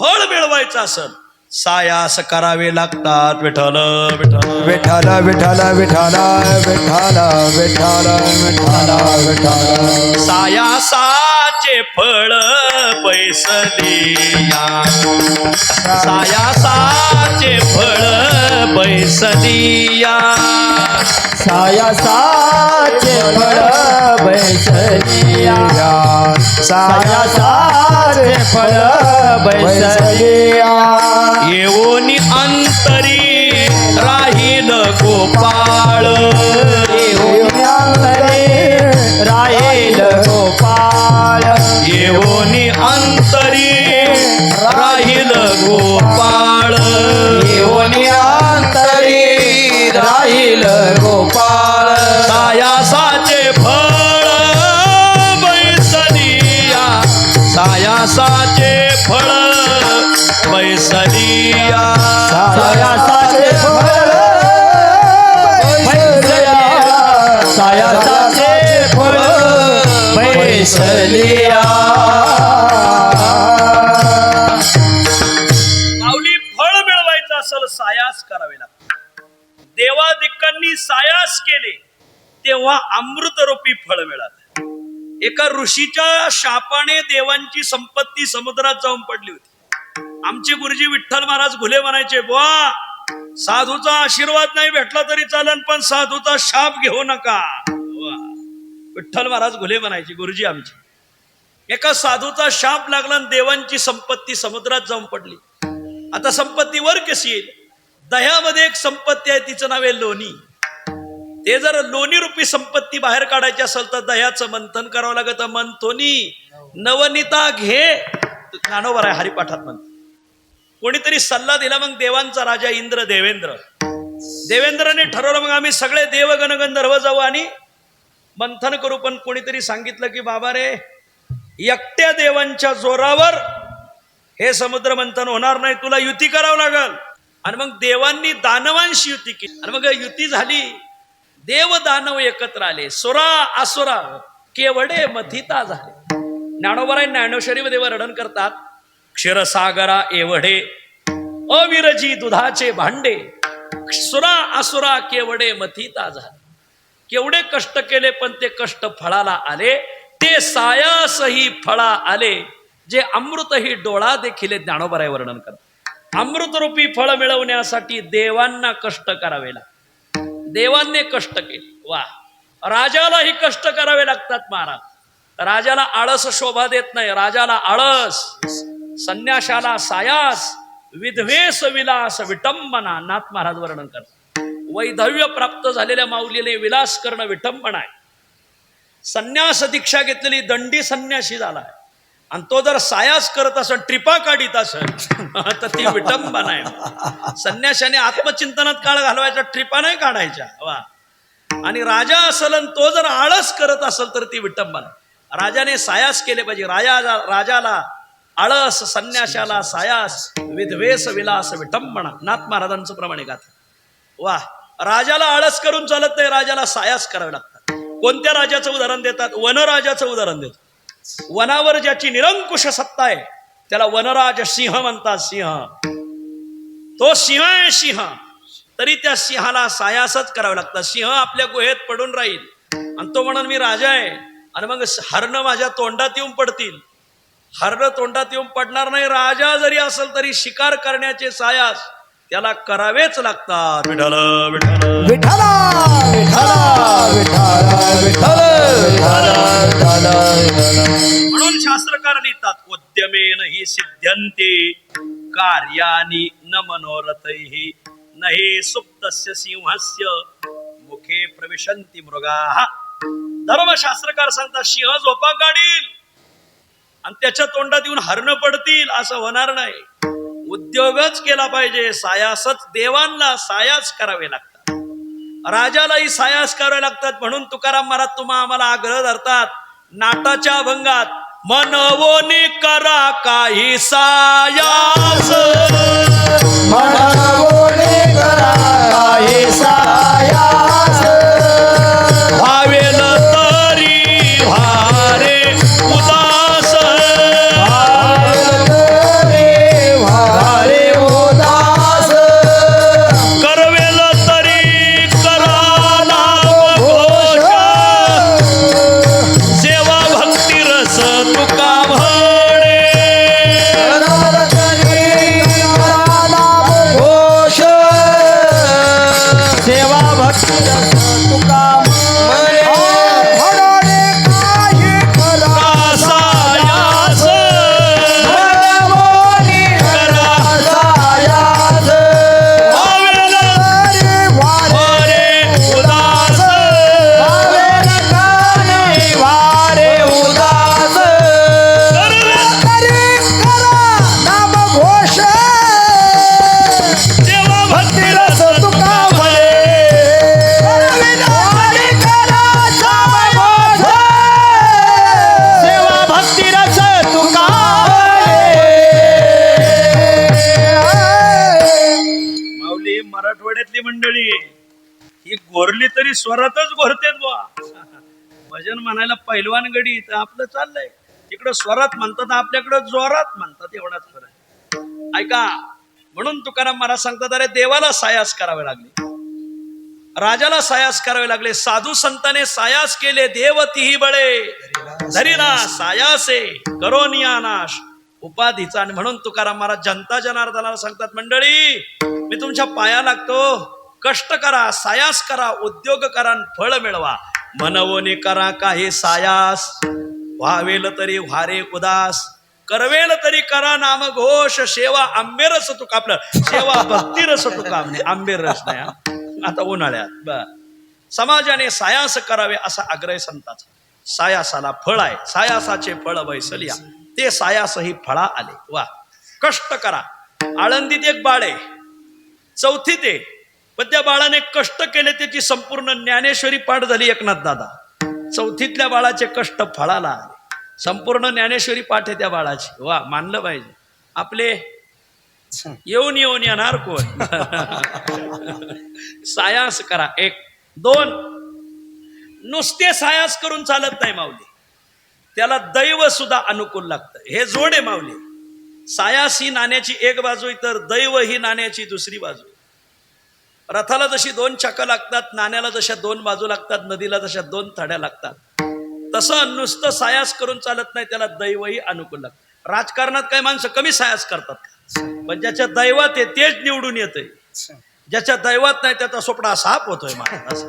फळ मिळवायचं असेल सायास करावे लागतात. विठ्ठल विठ्ठल विठ्ठल विठ्ठल विठ्ठल विठ्ठल विठ्ठल विठ्ठल विठ्ठल. सायासाचे फळ पैसदिया, सायासाचे फळ पैसदिया, सायासाचे फळ बैसलिया, सायासाचे फळ बैसलिया. येऊनी अंतरी राहील गोपाळ, येऊनी अंतरी गोपाळ सायासाचे फळ बैसरिया सायासाचे फळ बैसरिया सायासाचे फळ बैसलिया सायासाचे फळ बैसलिया माऊली फळ मिळवायचं असेल सायास करावे लागते देवादिकांनी सायास केले तेव्हा अमृतरूपी फळ मिळालं एका ऋषीच्या शापाने देवांची संपत्ती समुद्रात जाऊन पडली होती आमचे गुरुजी विठ्ठल महाराज घुले म्हणायचे बुवा साधूचा आशीर्वाद नाही भेटला तरी चालन पण साधूचा शाप घेऊ नका विठ्ठल महाराज घुले म्हणायचे गुरुजी आमचे एका साधूचा शाप लागला आणि देवांची संपत्ती समुद्रात जाऊन पडली आता संपत्ती वर कशी येईल दह्यामध्ये एक संपत्ती आहे तिचं नाव आहे लोणी ते जर लोणी रूपी संपत्ती बाहेर काढायची असेल तर दह्याचं मंथन करावं लागतं मंथोनी नवनीता घे ज्ञानोबर आहे हरिपाठात म्हणतो कोणीतरी सल्ला दिला मग देवांचा राजा इंद्र देवेंद्रने ठरवलं मग आम्ही सगळे देवगण गंधर्व जाऊ आणि मंथन करू पण कोणीतरी सांगितलं की बाबा रे एकट्या देवांच्या जोरावर हे समुद्र मंथन होणार नाही तुला युती करावं लागल आणि मग देवांनी दानवांशी युती केली आणि मग युती झाली देव दानव एकत्र आले सुरा असुरा केवडे मथिता झाले ज्ञानोबराय ज्ञानेश्वरीमध्ये वर्णन करतात क्षीरसागरा एवढे अविरजी दुधाचे भांडे सुरा असुरा केवडे मथिता झाले केवढे कष्ट केले पण ते कष्ट फळाला आले ते सायासही फळा आले जे अमृतही डोळा देखील ज्ञानोबराय वर्णन करतात अमृतरूपी फळ मिळवण्यासाठी देवांना कष्ट करावे लागतात देवांनी कष्ट केले वा राजालाही कष्ट करावे लागतात महाराज राजाला आळस शोभा देत नाही राजाला आळस संन्याशाला सायास विधवेस विलास विटंबना नाथ महाराज वर्णन करतात वैधव्य प्राप्त झालेल्या माऊलीने विलास करणं विटंबना आहे संन्यास दीक्षा घेतलेली दंडी संन्यासी झालाय आणि तो जर सायास करत असेल ट्रिपा काढीत असेल तर ती विटंबना आहे संन्याशाने आत्मचिंतनात काळ घालवायचा ट्रिपा नाही काढायच्या वा आणि राजा असेल आणि तो जर आळस करत असेल तर ती विटंबना राजाने सायास केले पाहिजे राजाला आळस संन्याशाला सायास विधवेस विलास विटंबना नाथ महाराजांचं प्रमाणे गाथ वा राजाला आळस करून चालत नाही राजाला सायास करावे लागतात कोणत्या राजाचं उदाहरण देतात वनराजाचं उदाहरण देतात वनावर ज्याची निरंकुश सत्ता आहे त्याला वनराज सिंह म्हणतात सिंह तो सिंह आहे सिंह तरी त्या सिंहाला सायासच करावं लागतं सिंह आपल्या गुहेत पडून राहील आणि तो म्हणून मी राजा आहे आणि मग हरणं माझ्या तोंडात येऊन पडतील हरणं तोंडात येऊन पडणार नाही राजा जरी असेल तरी शिकार करण्याचे सायास त्याला करावेच लागतात विठ्ठल विठ्ठल विठ्ठला विठ्ठला विठ्ठला म्हणून शास्त्रकार लिहितात उद्यमेन हि सिद्ध्यन्ते कार्यानि न मनोरथैः नहि सुप्तस्य सिंहस्य मुखे प्रविशन्ति मृगाः धर्मशास्त्रकार सांगतात सिंह झोपा काढील आणि त्याच्या तोंडात येऊन हरणं पडतील असं होणार नाही उद्योगच केला पाहिजे सायासच देवांना सायास करावे लागतात राजालाही सायास करावे लागतात म्हणून तुकाराम महाराज तुम्हा आम्हाला आग्रह धरतात नाटाच्या अभंगात मनवोनी करा काही सायास मनवोनी करा काही सायास भावेल तरी भारे उदास भारे उदास करवेल तरी करा नाम घोष सेवा भक्ती रस तुका म्हणे घोष सेवा भक्ती तुका सायास भावेल भारे उदास सेवा भक्ती रस तुका म्हणे ही गोरली तरी स्वरातच गोरतेत बुवा. भजन म्हणायला पैलवान गडी तर आपलं चाललंय, इकडं स्वरात म्हणतात आपल्याकडं जोरात म्हणतात, एवढाच फरक. ऐका, म्हणून तुकाराम महाराज सांगतात, अरे देवाला सायास करावे लागले, राजाला सायास करावे लागले, साधू संताने सायास केले, देव तीही बळे धरीला सायासे करोनिया नाश उपाधीचा. आणि म्हणून तुकाराम महाराज जनता जनार्दनाला सांगतात, मंडळी मी तुमच्या पाया लागतो, कष्ट करा, सायास करा, उद्योग करा, फळ मिळवा. मनवोनी करा काही सायास, व्हावेल तरी व्हारे उदास, करवेल तरी करा नाम घोष, सेवा आंबेरस तुका, आपलं सेवा भक्ती रस तुका, म्हणजे आंबेर रस नाही हा. आता उन्हाळ्यात बर समाजाने सायास करावे असा आग्रह संताचा. सायासाला फळ आहे, सायासाचे फळ वैसलिया, ते सायासही फळा आले. वा, कष्ट करा. आळंदीत एक बाळ आहे, चौथीत आहे, पण त्या बाळाने कष्ट केले, त्याची संपूर्ण ज्ञानेश्वरी पाठ झाली एकनाथ दादा. चौथीतल्या बाळाचे कष्ट फळाला आले, संपूर्ण ज्ञानेश्वरी पाठ आहे त्या बाळाची. वा, मानलं पाहिजे. आपले येऊन येऊन येणार कोण. सायास करा. एक दोन, नुसते सायास करून चालत नाही माऊली, त्याला दैव सुद्धा अनुकूल लागतं. हे जोड आहे माऊली. सायास ही नाण्याची एक बाजू, तर दैव ही नाण्याची दुसरी बाजू. रथाला जशी दोन चाकं लागतात, नाण्याला जशा दोन बाजू लागतात, नदीला जशा दोन थड्या लागतात, तसं नुसतं सायास करून चालत नाही, त्याला दैवही अनुकूल लागतं. राजकारणात काही माणसं कमी सायास करतात, पण ज्याच्या दैवात आहे तेच निवडून येतंय, ज्याच्या दैवात नाही त्याचा सोपडा साप होतोय महाराज.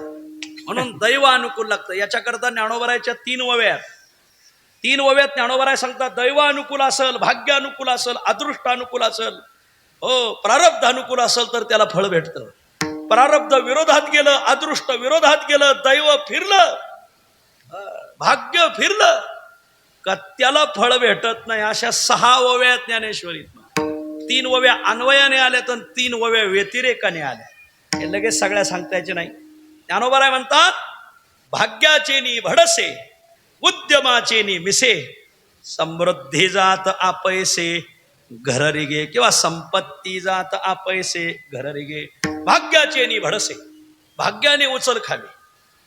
म्हणून दैव अनुकूल लागतं. याच्याकरता ज्ञानोबरायच्या 3 वव्यात ज्ञानोबराय सांगतात, दैव अनुकूल असेल, भाग्य अनुकूल असेल, अदृष्ट अनुकूल असेल, हो प्रारब्ध अनुकूल असेल तर त्याला फळ भेटतं. प्रारब्ध विरोधात गेलं, अदृष्ट विरोधात गेलं, दैव फिरलं, भाग्य फिरलं का त्याला फळ भेटत नाही. अशा 6 वव्या ज्ञानेश्वरीत. 3 वव्या अन्वयाने आल्या तर 3 वव्या व्यतिरेकाने आल्या. हे लगेच सगळ्या सांगता यायचे नाही. ज्ञानोबराय म्हणतात, भाग्याचे नि भडसे, उद्यमाचे नि मिसे, समृद्धी जात आपैसे घर रिगे, किंवा संपत्ती जात आपैसे घर रिगे. भाग्याचे नि भडसे, भाग्याने उचल खावी,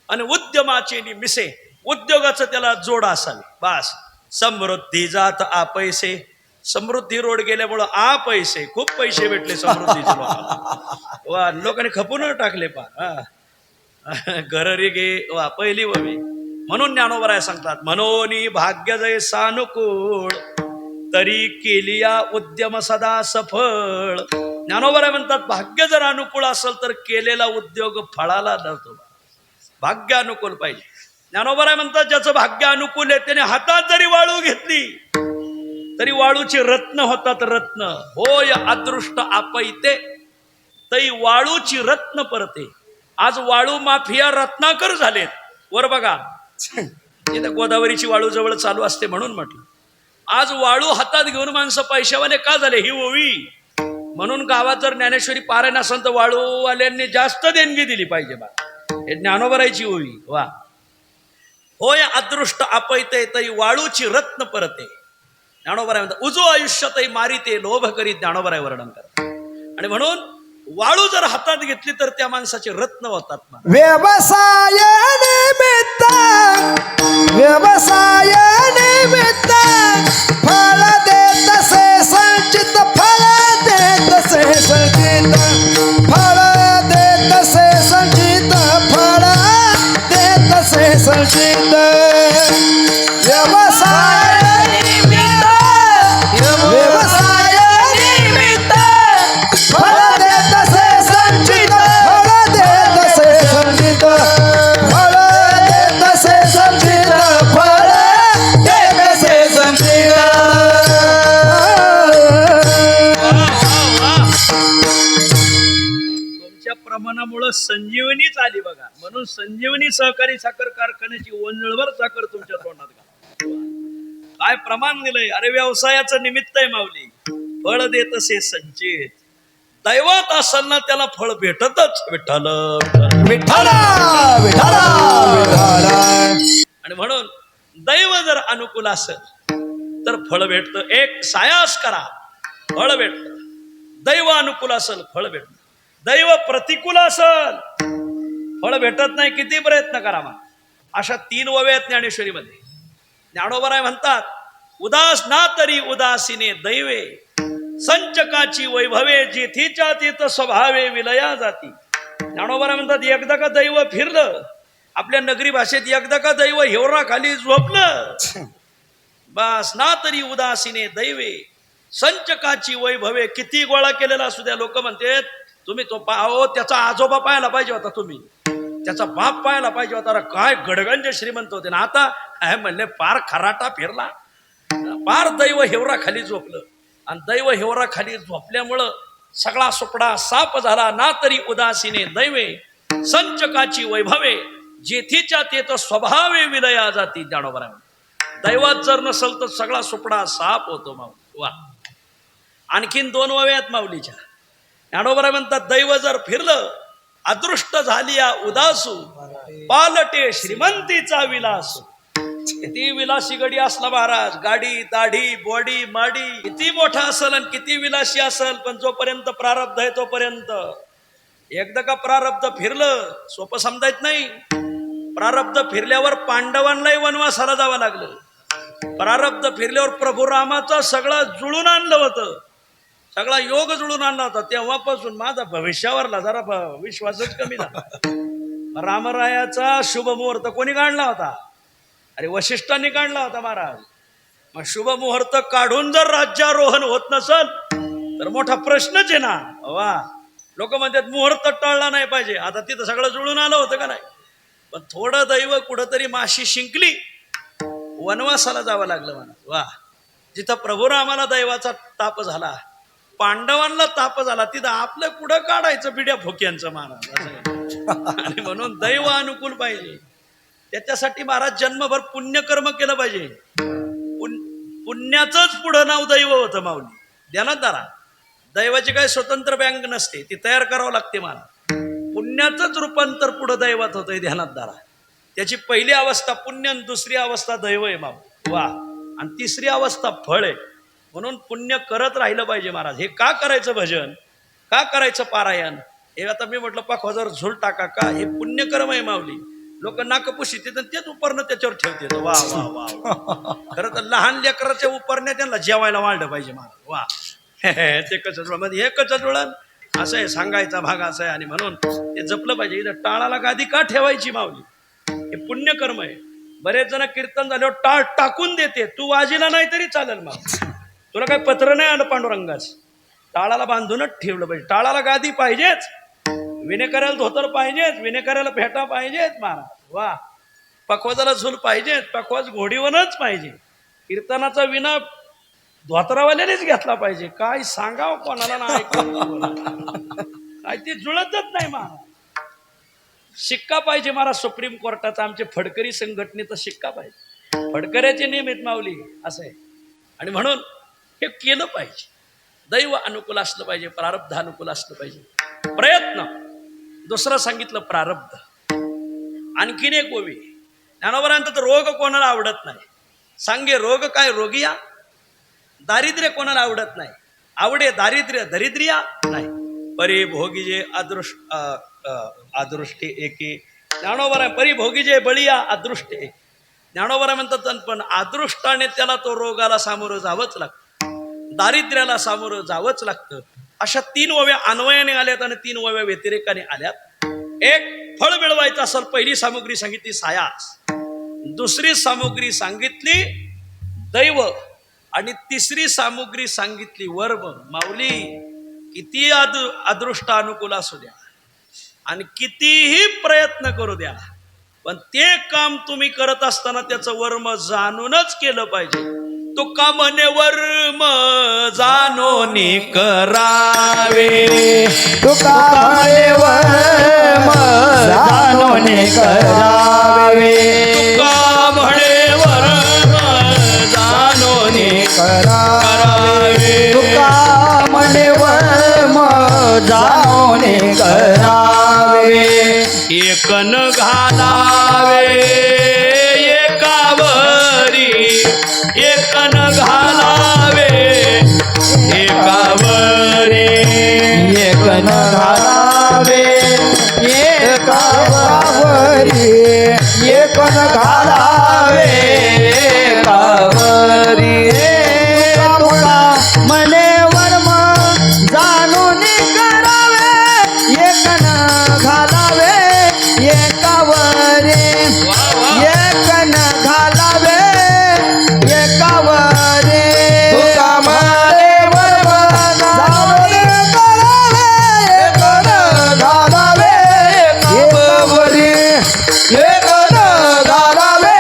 आणि उद्यमाचे नि मिसे, उद्योगाचं त्याला जोड असावी. बस. समृद्धी जात आपैसे, समृद्धी रोड गेल्यामुळं पैसे, खूप पैसे भेटले समृद्धीचे लोकांना. वा, लोकांनी खपून टाकले पा घर गे. वा, पहिली ववी. म्हणून ज्ञानोबराय सांगतात, मनोनी भाग्य जय सानुकूळ, तरी केलिया उद्यम सदा सफळ. ज्ञानोबराय म्हणतात, भाग्य जर अनुकूल असेल तर केलेला उद्योग फळाला धरतो. भाग्य अनुकूल पाहिजे. ज्ञानोबराय म्हणतात, ज्याचं भाग्य अनुकूल आहे त्याने हातात जरी वाळू घेतली तरी वाळूची रत्न होतात. रत्न होय अदृष्ट आपैते, तै वाळूची रत्न परते. आज वाळू माफिया रत्नाकर झालेत. वर बघा, इथं गोदावरीची वाळू जवळ चालू असते म्हणून म्हटलं. आज वाळू हातात घेऊन माणसं पैशावाले का झाले? ही ओवी. म्हणून गावात जर ज्ञानेश्वरी पारायण असेल तर वाळूवाल्यांनी जास्त देणगी दिली पाहिजे बा. हे ज्ञानोबरायची ओवी. वा, होय अदृष्ट आपैते, तै वाळूची रत्न परते. ज्ञानोबराय म्हणतात, उजो आयुष्यातही मारिते लोभ करीत. ज्ञानोबराय वर्णन करतात. आणि म्हणून वाळू जर हातात घेतली तर त्या माणसाचे रत्न होतात. व्यवसाय निमित्त, व्यवसाय निमित्त, फळ देत से संचित, फळ देत से संचित, फळ देत से संचित, फळ देत से संचित. व्यवसाय निमित्त, व्यवसाय निमित्त, फळ देत से संचित, फळ देत से संचित, फळ देत से संचित, फळ देत से संचित. तुमच्या प्रमाणामुळे संजीवनीच आली बघा. म्हणून संजीवनी सहकारी साखर कारखान्याची ओंजळभर साखर तुमच्या तोंडात घाला. काय प्रमाण दिलंय. अरे व्यवसायाचं निमित्त आहे माऊली. फळ देत असे संचित, दैवात असेल ना त्याला फळ भेटतच. विठ्ठल विठ्ठल विठ्ठल. आणि म्हणून दैव जर अनुकूल असेल तर फळ भेटतं. एक सायास करा, फळ भेटतं. दैव अनुकूल असेल फळ भेटतं. दैव प्रतिकूल असेल फळ भेटत नाही, किती प्रयत्न करावा. अशा 3 ओव्या आहेत ज्ञानेश्वरीमध्ये. ज्ञानोबराय म्हणतात, उदास ना तरी उदासीने दैवे, संचकाची वैभवे, जेथीच्या तेथ स्वभावे विलया जाती. ज्ञानोबराय म्हणतात, एकदा का दैव फिरलं, आपल्या नगरी भाषेत एकदा का दैव हेवरा खाली झोपलं, बस ना तरी उदासीने दैवे, संचकाची वैभवे. किती गोळा केलेला असू द्या, लोक म्हणतात तुम्ही तो पाहो, त्याचा आजोबा पाहायला पाहिजे होता, तुम्ही त्याचा बाप पाहायला पाहिजे होता. काय गडगंज श्रीमंत होते ना, आता काय म्हणले पार खराटा फिरला, पार दैव हेवरा खाली झोपलं. आणि दैव हेवरा खाली झोपल्यामुळं सगळा सुपडा साप झाला. ना तरी उदासीने दैवे, संचकाची वैभवे, जेथीच्या तेथ स्वभावे विलया जाती. ज्ञानोबराय दैवात जर नसल तर सगळा सुपडा साप होतो. माऊली वा. आणखीन 2 ओव्या आहेत माऊलीच्या. ज्ञानोबराय म्हणतात, दैव जर फिरलं, अदृष्ट झाली या उदासू, पालटे श्रीमंतीचा विलास. किती विलासी गडी असला महाराज, गाडी दाढी बॉडी माडी किती मोठा असेल आणि किती विलासी असेल, पण जोपर्यंत प्रारब्ध आहे तोपर्यंत. एकदा का प्रारब्ध फिरलं, सोपं समजायच नाही. प्रारब्ध फिरल्यावर पांडवांनाही वनवासाला जावं लागलं. प्रारब्ध फिरल्यावर प्रभू रामाचं सगळं जुळून आणलं होतं, सगळा योग जुळून आणला होता. तेव्हापासून माझा भविष्यावरला जरा विश्वासच कमी झाला. रामरायाचा शुभ मुहूर्त कोणी काढला होता? अरे वशिष्ठांनी काढला होता महाराज. मग शुभ मुहूर्त काढून जर राज्यारोहण होत नसल तर मोठा प्रश्नच आहे ना. वा, लोक म्हणतात मुहूर्त टळला नाही पाहिजे. आता तिथं सगळं जुळून आलं होतं का नाही, पण थोडं दैव कुठंतरी माशी शिंकली, वनवासाला जावं लागलं म्हणा. वा, जिथं प्रभू रामाला दैवाचा ताप झाला, पांडवांना ताप झाला, तिथं आपलं कुठं काढायचं बिड्या भोक्यांचं महाराज. आणि म्हणून दैव अनुकूल पाहिजे. त्याच्यासाठी महाराज जन्मभर पुण्यकर्म केलं पाहिजे. पुण्याचंच पुढं नाव दैव होतं माऊली. ध्यानात धरा, दैवाची काही स्वतंत्र बँक नसते, ती तयार करावं लागते महाराज. पुण्याचंच रूपांतर पुढं दैवात होतंय. ध्यानात धरा, त्याची पहिली अवस्था पुण्य आणि दुसरी अवस्था दैव आहे माऊ. वा, आणि तिसरी अवस्था फळ आहे. म्हणून पुण्य करत राहिलं पाहिजे महाराज. हे का करायचं भजन, का करायचं पारायण, हे आता मी म्हटलं पाखवाजर झुल टाका का, हे पुण्यकर्म आहे माऊली. लोक नाकपुशी तेच उपरणं त्याच्यावर ठेवते. वा वा वा. खरं तर लहान लेकराच्या उपरण्या त्यांना जेवायला वाढलं पाहिजे महाराज. वा, ते कसं जुळण म्हणजे हे कसं जुळण असं आहे, सांगायचा भाग असा आहे. आणि म्हणून ते जपलं पाहिजे. इथं टाळाला गादी का ठेवायची माऊली, हे पुण्यकर्म आहे. बरेच जण कीर्तन झाल्यावर टाळ टाकून देते, तू वाजीला नाही तरी चालेल. मग तुला काही पत्र नाही आलं पांडुरंगाच, टाळाला बांधूनच ठेवलं पाहिजे. टाळाला गादी पाहिजेच, विनेकऱ्याला धोतर पाहिजेच, विनेकऱ्याला फेटा पाहिजेच महाराज. वा, पखवाजाला झूल पाहिजेच, पखवाज घोडीवरच पाहिजे. कीर्तनाचा विना धोतरावाल्यानेच घेतला पाहिजे. काय सांगावं कोणाला नाही, काय ते जुळतच नाही महाराज. शिक्का पाहिजे महाराज सुप्रीम कोर्टाचा, आमचे फडकरी संघटनेचा शिक्का पाहिजे. फडकऱ्याचे नियम आहेत माऊली, असं आहे. आणि म्हणून हे केलं पाहिजे. दैव अनुकूल असलं पाहिजे, प्रारब्ध अनुकूल असलं पाहिजे. प्रयत्न दुसरं सांगितलं प्रारब्ध. आणखीन एक ओवी ज्ञानोबरांत, रोग कोणाला आवडत नाही. सांगे रोग काय रोगिया, दारिद्र्य कोणाला आवडत नाही. आवडे दारिद्र्य दरिद्रिया नाही. परिभोगी जे अदृष्टे एके. ज्ञानोबरा परिभोगी जे बळिया अदृष्टे. ज्ञानोबरा म्हणतात, पण अदृष्टाने त्याला तो रोगाला सामोरं जावंच लागतं, दारिद्र्याला सामोरं जावंच लागतं. अशा 3 ओव्या अन्वयाने आल्यात आणि 3 ओव्या व्यतिरेकाने आल्यात. एक फळ मिळवायचं असेल, पहिली सामुग्री सांगितली सायास, दुसरी सामुग्री सांगितली दैव, आणि तिसरी सामुग्री सांगितली वर्म. माऊली, किती अदृष्ट अनुकूल असू द्या आणि कितीही प्रयत्न करू द्या, पण ते काम तुम्ही करत असताना त्याचं वर्म जाणूनच केलं पाहिजे. तुका म्हणे वर्म जाणोनी करावे, तुका म्हणे वर्म जाणोनी करावे, तुका म्हणे वर्म जाणोनी करावे, तुका म्हणे वर्म जाणोनी करावे. एकन घालावे एकावरी, एकन घालावे एकावरी, एकन घालावे एकावरी. एकन घालावे एकावरी तुका मने वर्म जाणून करावे एकन घालावे एकावरी एकन घालावे एकावरी तुका मने वर्म जाणून करावे एकन घालावे एकावरी एकन घालावे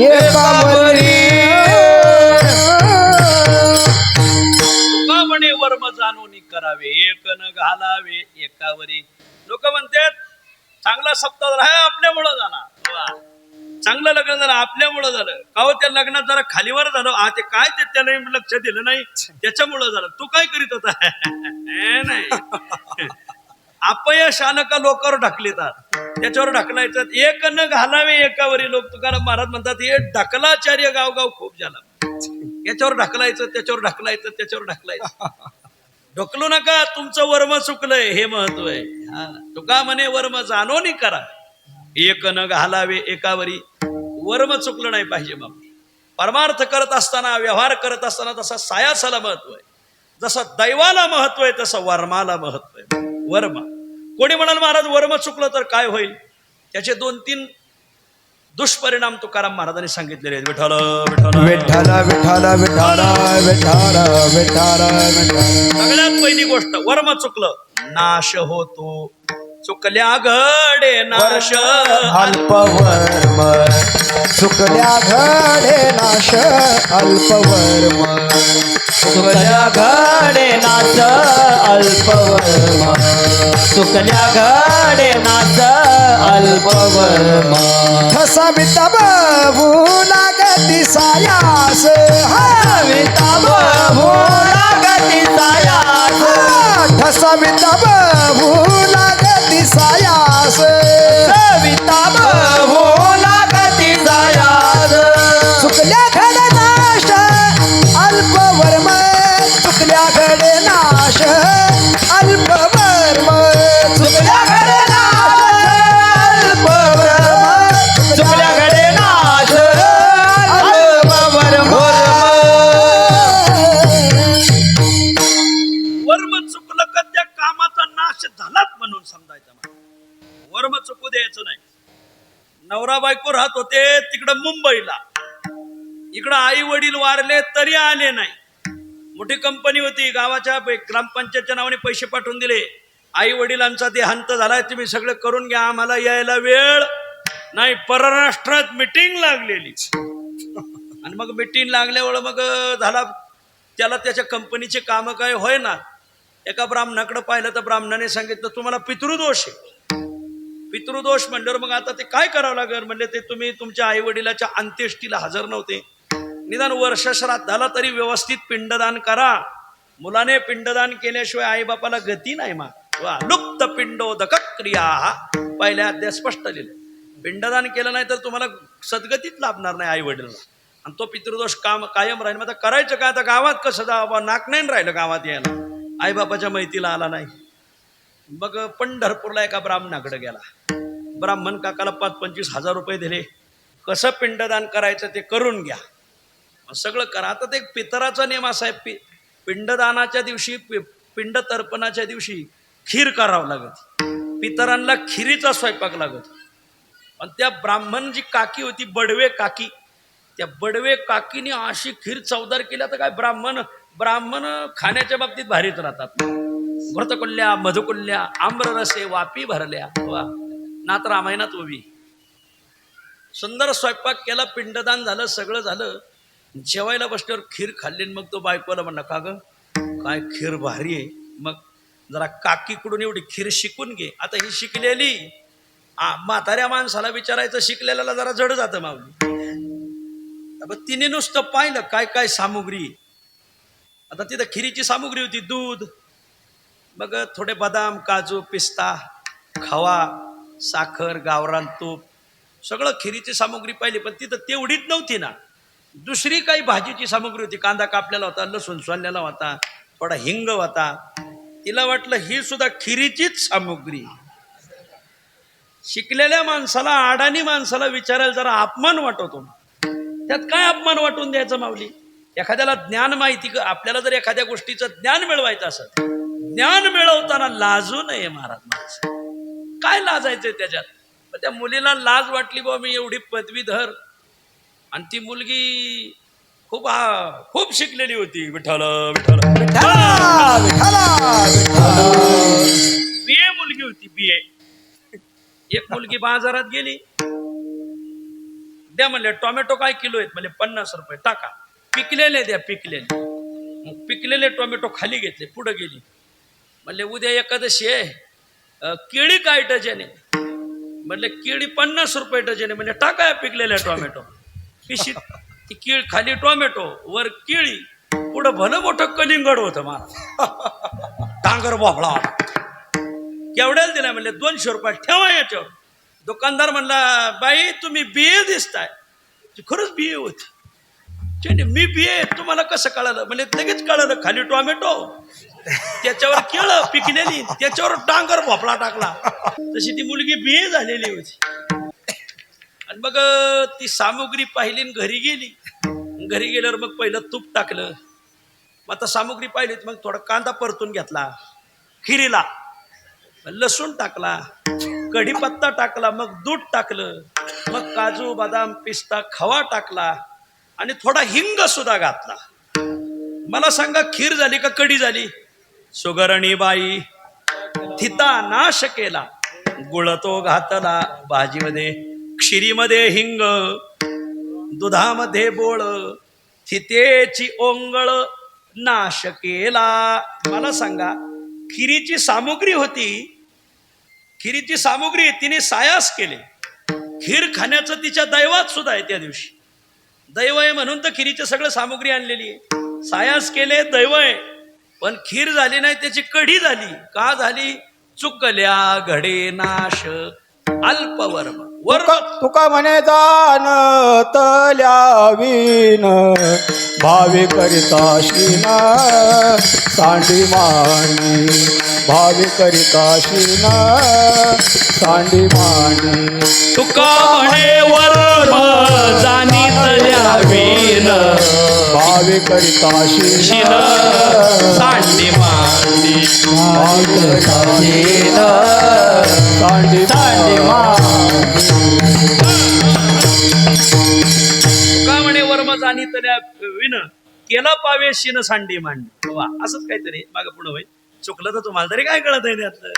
एकावरी तुका म्हणे वर्म जाणून करावे एक न घालावे एकावरी. लोक म्हणतात चांगला सप्ताह झाला हे आपल्यामुळं झाला. वा. चांगलं लग्न झालं आपल्यामुळं झालं. का हो त्या लग्नात जरा खालीवर झालं ते काय ते त्याने लक्ष दिलं नाही त्याच्यामुळं झालं. तू काय करीत होता नाही अपयश आलं का लोकांवर ढकलितात त्याच्यावर ढकलायचं. एक न घालावे एकावरी. लोक तुकाराम महाराज म्हणतात हे ढकलाचार्य गाव खूप झाला. याच्यावर ढकलायचं त्याच्यावर ढकलायचं त्याच्यावर ढकलायचं. ढकलू नका तुमचं वर्म चुकलंय हे महत्व आहे. तुका म्हणे वर्म जाणून करा एक न घालावे एकावरी. वर्म चुकलं नाही पाहिजे. मग परमार्थ करत असताना व्यवहार करत असताना तसा सायासाला महत्व आहे. जसं दैवाला महत्व आहे तसं वर्माला महत्व आहे. वर्म कोणी म्हणाल महाराज वर्म चुकलं तर काय होईल त्याचे 2-3 दुष्परिणाम तुकाराम महाराजांनी सांगितलेले आहेत. विठ्ठल विठ्ठल विठ्ठल विठ्ठल विठ्ठल विठ्ठल विठ्ठल. सगळ्यात पहिली गोष्ट वर्म चुकलं नाश होतो. चुकल्या घडे नाश अल्पवर्म चुकल्या घडे नाश अल्पवर्म चुकल्या घडे नाश अल्पवर्म चुकल्या घडे नाश अल्पवर्म. ठसा विता बहू लागती सायास विता बहू लागती सायास ठसा विता बहू लागती सायास विता बहू लागती सायास. चुकल्या घडे नाश अल्पवर्म चुकल्या घडे नाश अल्पवर्म चुकल्या घडे नाश अल्पवर्म चुकल्या घडे नाश अल्पवर्म. वर्म चुकलं का त्या कामाचा नाश झालाच म्हणून समजायचं. वर्म चुकू द्यायचं नाही. नवरा बायको राहत होते तिकडं मुंबईला. इकडं आई वडील वारले तरी आले नाही. मोठी कंपनी होती गावाच्या ग्रामपंचायतच्या नावाने पैसे पाठवून दिले. आई वडिलांचा देहांत झालाय तुम्ही सगळं करून घ्या आम्हाला यायला वेळ नाही. परराष्ट्रात मिटिंग लागलेली आणि मग मिटिंग लागल्यावर मग झाला त्याला त्याच्या कंपनीचे कामं काय होय ना. एका ब्राह्मणाकडे पाहिलं तर ब्राह्मणाने सांगितलं तुम्हाला पितृदोष आहे. पितृदोष म्हणल्यावर मग आता ते काय करावं लागेल म्हणले ते तुम्ही तुमच्या आई वडिलाच्या अंत्येष्टीला हजर नव्हते. निदान वर्ष श्राद्धाला तरी व्यवस्थित पिंडदान करा. मुलाने पिंडदान केल्याशिवाय आईबापाला गती नाही. मा वा लुप्त पिंडोदक क्रिया हा पहिल्या अध्याय स्पष्ट लिहिलं. पिंडदान केलं नाही तर तुम्हाला सद्गतीच लाभणार नाही आई वडिलांना. आणि तो पितृदोष कायम राहील. मग आता करायचं काय. आता गावात कसं जावं नाक नाही राहिलं गावात यायला. आईबापाच्या मैतीला आला नाही. मग पंढरपूरला एका ब्राह्मणाकडे गेला. ब्राह्मण काकाला 5-25 हजार रुपये दिले. कसं पिंडदान करायचं ते करून घ्या सगळं करा. आता ते पितराचा नियम असा आहे पिंडदानाच्या दिवशी पिंड तर्पणाच्या दिवशी खीर करावं लागत. पितरांना खिरीचा स्वयंपाक लागत. पण त्या ब्राह्मण जी काकी होती बडवे काकी त्या बडवे काकीने अशी खीर चवदार केल्या तर काय ब्राह्मण खाण्याच्या बाबतीत भारीच राहतात. व्रतकुल्ल्या मधुकुल्ल्या आम्ररसे वापी भरल्या. वा नात रामायणात उभी सुंदर स्वयंपाक केला. पिंडदान झालं सगळं झालं. जेवायला बसल्यावर खीर खाल्ली. मग तो बायकोला म्हणला का ग काय खीर भारी आहे. मग जरा काकीकडून एवढी खीर शिकून घे. आता ही शिकलेली म्हाताऱ्या माणसाला विचारायचं शिकलेल्याला जरा जड जातं माऊली. तिने नुसतं पाहिलं काय काय सामुग्री. आता तिथं खिरीची सामुग्री होती दूध मग थोडे बदाम काजू पिस्ता खवा साखर गावरान तूप सगळं खिरीची सामुग्री पाहिली. पण तिथं तेवढीच नव्हती ना. दुसरी काही भाजीची सामुग्री होती. कांदा कापलेला होता लसूण सोललेला होता थोडा हिंग होता. तिला वाटलं ही सुद्धा खिरीचीच सामुग्री. शिकलेल्या माणसाला, अडाणी माणसाला विचारायला जरा अपमान वाटतो. त्यात काय अपमान वाटून द्यायचं माऊली? एखाद्याला ज्ञान माहिती, आपल्याला जर एखाद्या गोष्टीचं ज्ञान मिळवायचं असेल, ज्ञान मिळवताना लाजू नये महाराज. माणसं काय लाजायचंय त्याच्यात? पण त्या मुलीला लाज वाटली, बाबा मी एवढी पदवीधर, आणि ती मुलगी खूप शिकलेली होती. विठ्ठल विठ्ठल बीए मुलगी होती, बीए. एक मुलगी बाजारात गेली, द्या म्हणले टोमॅटो काय किलो आहेत? म्हणजे 50 रुपये. टाका. पिकलेले द्या, पिकलेले. मग पिकलेले टोमॅटो खाली घेतले, पुढे गेली. म्हणले उद्या एकादशी आहे, केळी काय डझन आहे? म्हणले केळी 50 रुपये डझन आहे. म्हणजे टाका पिकलेल्या टोमॅटो पिशीत. ती केळ खाली टोमॅटो, वर केळी, पुढं भलं मोठं कलिंगड होतं मला. डांगर भोपळा केवढ्याला दिला? म्हणले 200 रुपये. ठेवा याच्यावर. दुकानदार म्हणला, बाई तुम्ही बीए दिसताय. खरंच बीए होती. मी बीए, तुम्हाला कसं कळालं? म्हणजे लगेच कळालं. खाली टोमॅटो, त्याच्यावर केळं पिकलेली, त्याच्यावर डांगर भोपळा टाकला. तशी ती मुलगी बीए झालेली होती. आणि मग ती सामुग्री पाहिली आणि घरी गेली. घरी गेल्यावर मग पहिलं तूप टाकलं. मग आता सामुग्री पाहिली, मग थोडा कांदा परतून घेतला खिरीला, लसूण टाकला, कढीपत्ता टाकला, मग दूध टाकलं, मग काजू बदाम पिस्ता खवा टाकला, आणि थोडा हिंग सुद्धा घातला. मला सांगा, खीर झाली का कढी झाली? सुगरणी बाई थिता नाश केला, गुळ तो घातला भाजीमध्ये, क्षीरीमध्ये हिंग, दुधामध्ये बोळ, थितेची ओंगळ नाश केला. मला सांगा, खिरीची सामुग्री होती, खिरीची सामुग्री तिने सायास केले. खीर खाण्याचं तिच्या दैवात सुद्धा आहे. त्या दिवशी दैव आहे म्हणून तर खिरीची सगळं सामुग्री आणलेली आहे. सायास केले, दैव आहे. पण खीर झाली नाही, त्याची कढी झाली. का झाली? चुकल्या घडे नाश अल्पवर्म. तुका म्हणे जाण तल्या विन भावे करिताशीन सांडी मांडी, भावे करिताशीन सांडी मांडी. तुका म्हणे वर्म जाणीतल्या विन भावे करिताशीन सांडी मांडी, भावे करिताशीन सांडी तुका म्हणे वर्म जाणीतल्या विन केला पावे शिन सांडी मांडी. वा, असंच काहीतरी मागं पुढं होईल. चुकलं तर तुम्हाला तरी काय कळत आहे त्यातलं?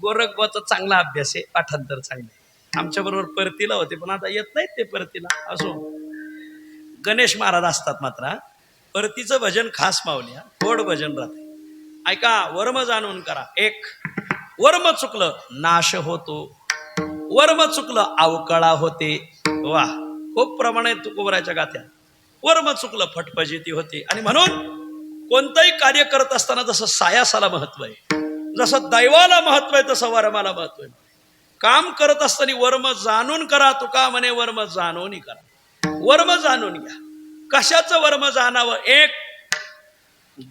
गोरखबाचा चांगला अभ्यास आहे, पाठांतर चांगले. आमच्या बरोबर परतीला होते, पण आता येत नाहीत ते परतीला. असो, गणेश महाराज असतात मात्र. परतीचं भजन खास माऊल्या, गोड भजन राहते. ऐका, वर्म जाणून करा. एक, वर्म चुकलं नाश होतो, वर्म चुकलं अवकळा होते. वा, खूप प्रमाणात तुकोबराच्या गाथ्या. वर्म चुकलं फटफजिती होते. आणि म्हणून कोणतंही कार्य करत असताना जसं सायासाला महत्व आहे, जसं दैवाला महत्व आहे, तसं वर्माला महत्व आहे. काम करत असताना वर्म जाणून करा. तुका म्हणे वर्म जाणून करा. वर्म जाणून घ्या. कशाचं वर्म जाणावं? एक,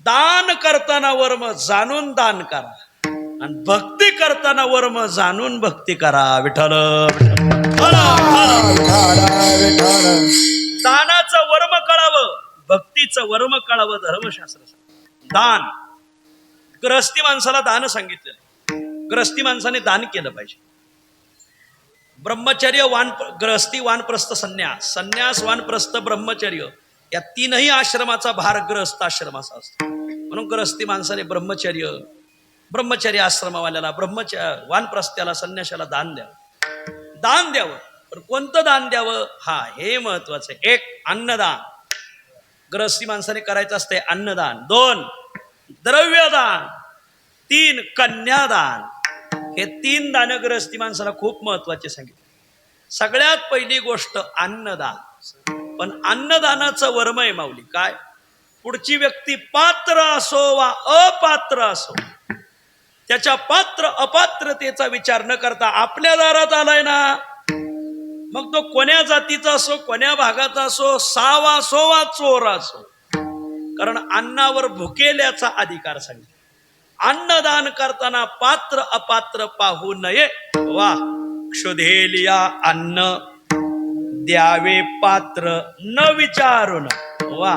दान करताना वर्म जाणून दान करा, आणि भक्ती करताना वर्म जाणून भक्ती करा. विठ्ठल दानाचं वर्म कळावं, भक्तीचं वर्म कळावं. धर्मशास्त्र दान, ग्रहस्थी माणसाला दान सांगितलेलं. ग्रहस्थी माणसाने दान केलं पाहिजे. ब्रह्मचर्य, ग्रहस्थी, वानप्रस्थ, संन्यास. संन्यास, वानप्रस्थ, ब्रह्मचर्य या तीनही आश्रमाचा भार ग्रहस्थ आश्रमाचा असतो. म्हणून ग्रहस्थी माणसाने ब्रह्मचर्य आश्रमवाल्याला, वानप्रस्थ्याला, संन्यासाला दान द्यावं. दान द्यावं. पण कोणतं दान द्यावं? हा, हे महत्वाचं आहे. एक, अन्नदान. ग्रहस्थी माणसाने करायचं असते अन्नदान. 2, द्रव्यदान. 3, कन्यादान. हे 3 दान ग्रहस्थी माणसाला खूप महत्वाचे सांगितले. सगळ्यात पहिली गोष्ट अन्नदान. पण अन्नदानाचं वर्म आहे माऊली काय? पुढची व्यक्ती पात्र असो वा अपात्र असो, त्याच्या पात्र अपात्रतेचा विचार न करता आपल्या दारात आलाय ना, मग तो कोण्या जातीचा असो, कोण्या भागाचा असो, सावा असो वा चोर असो, कारण अन्नावर भुकेल्याचा अधिकार सांगितला. अन्नदान करताना पात्र अपात्र पाहू नये. वा. क्षुधेलिया अन्न द्यावे पात्र न विचारून. वा.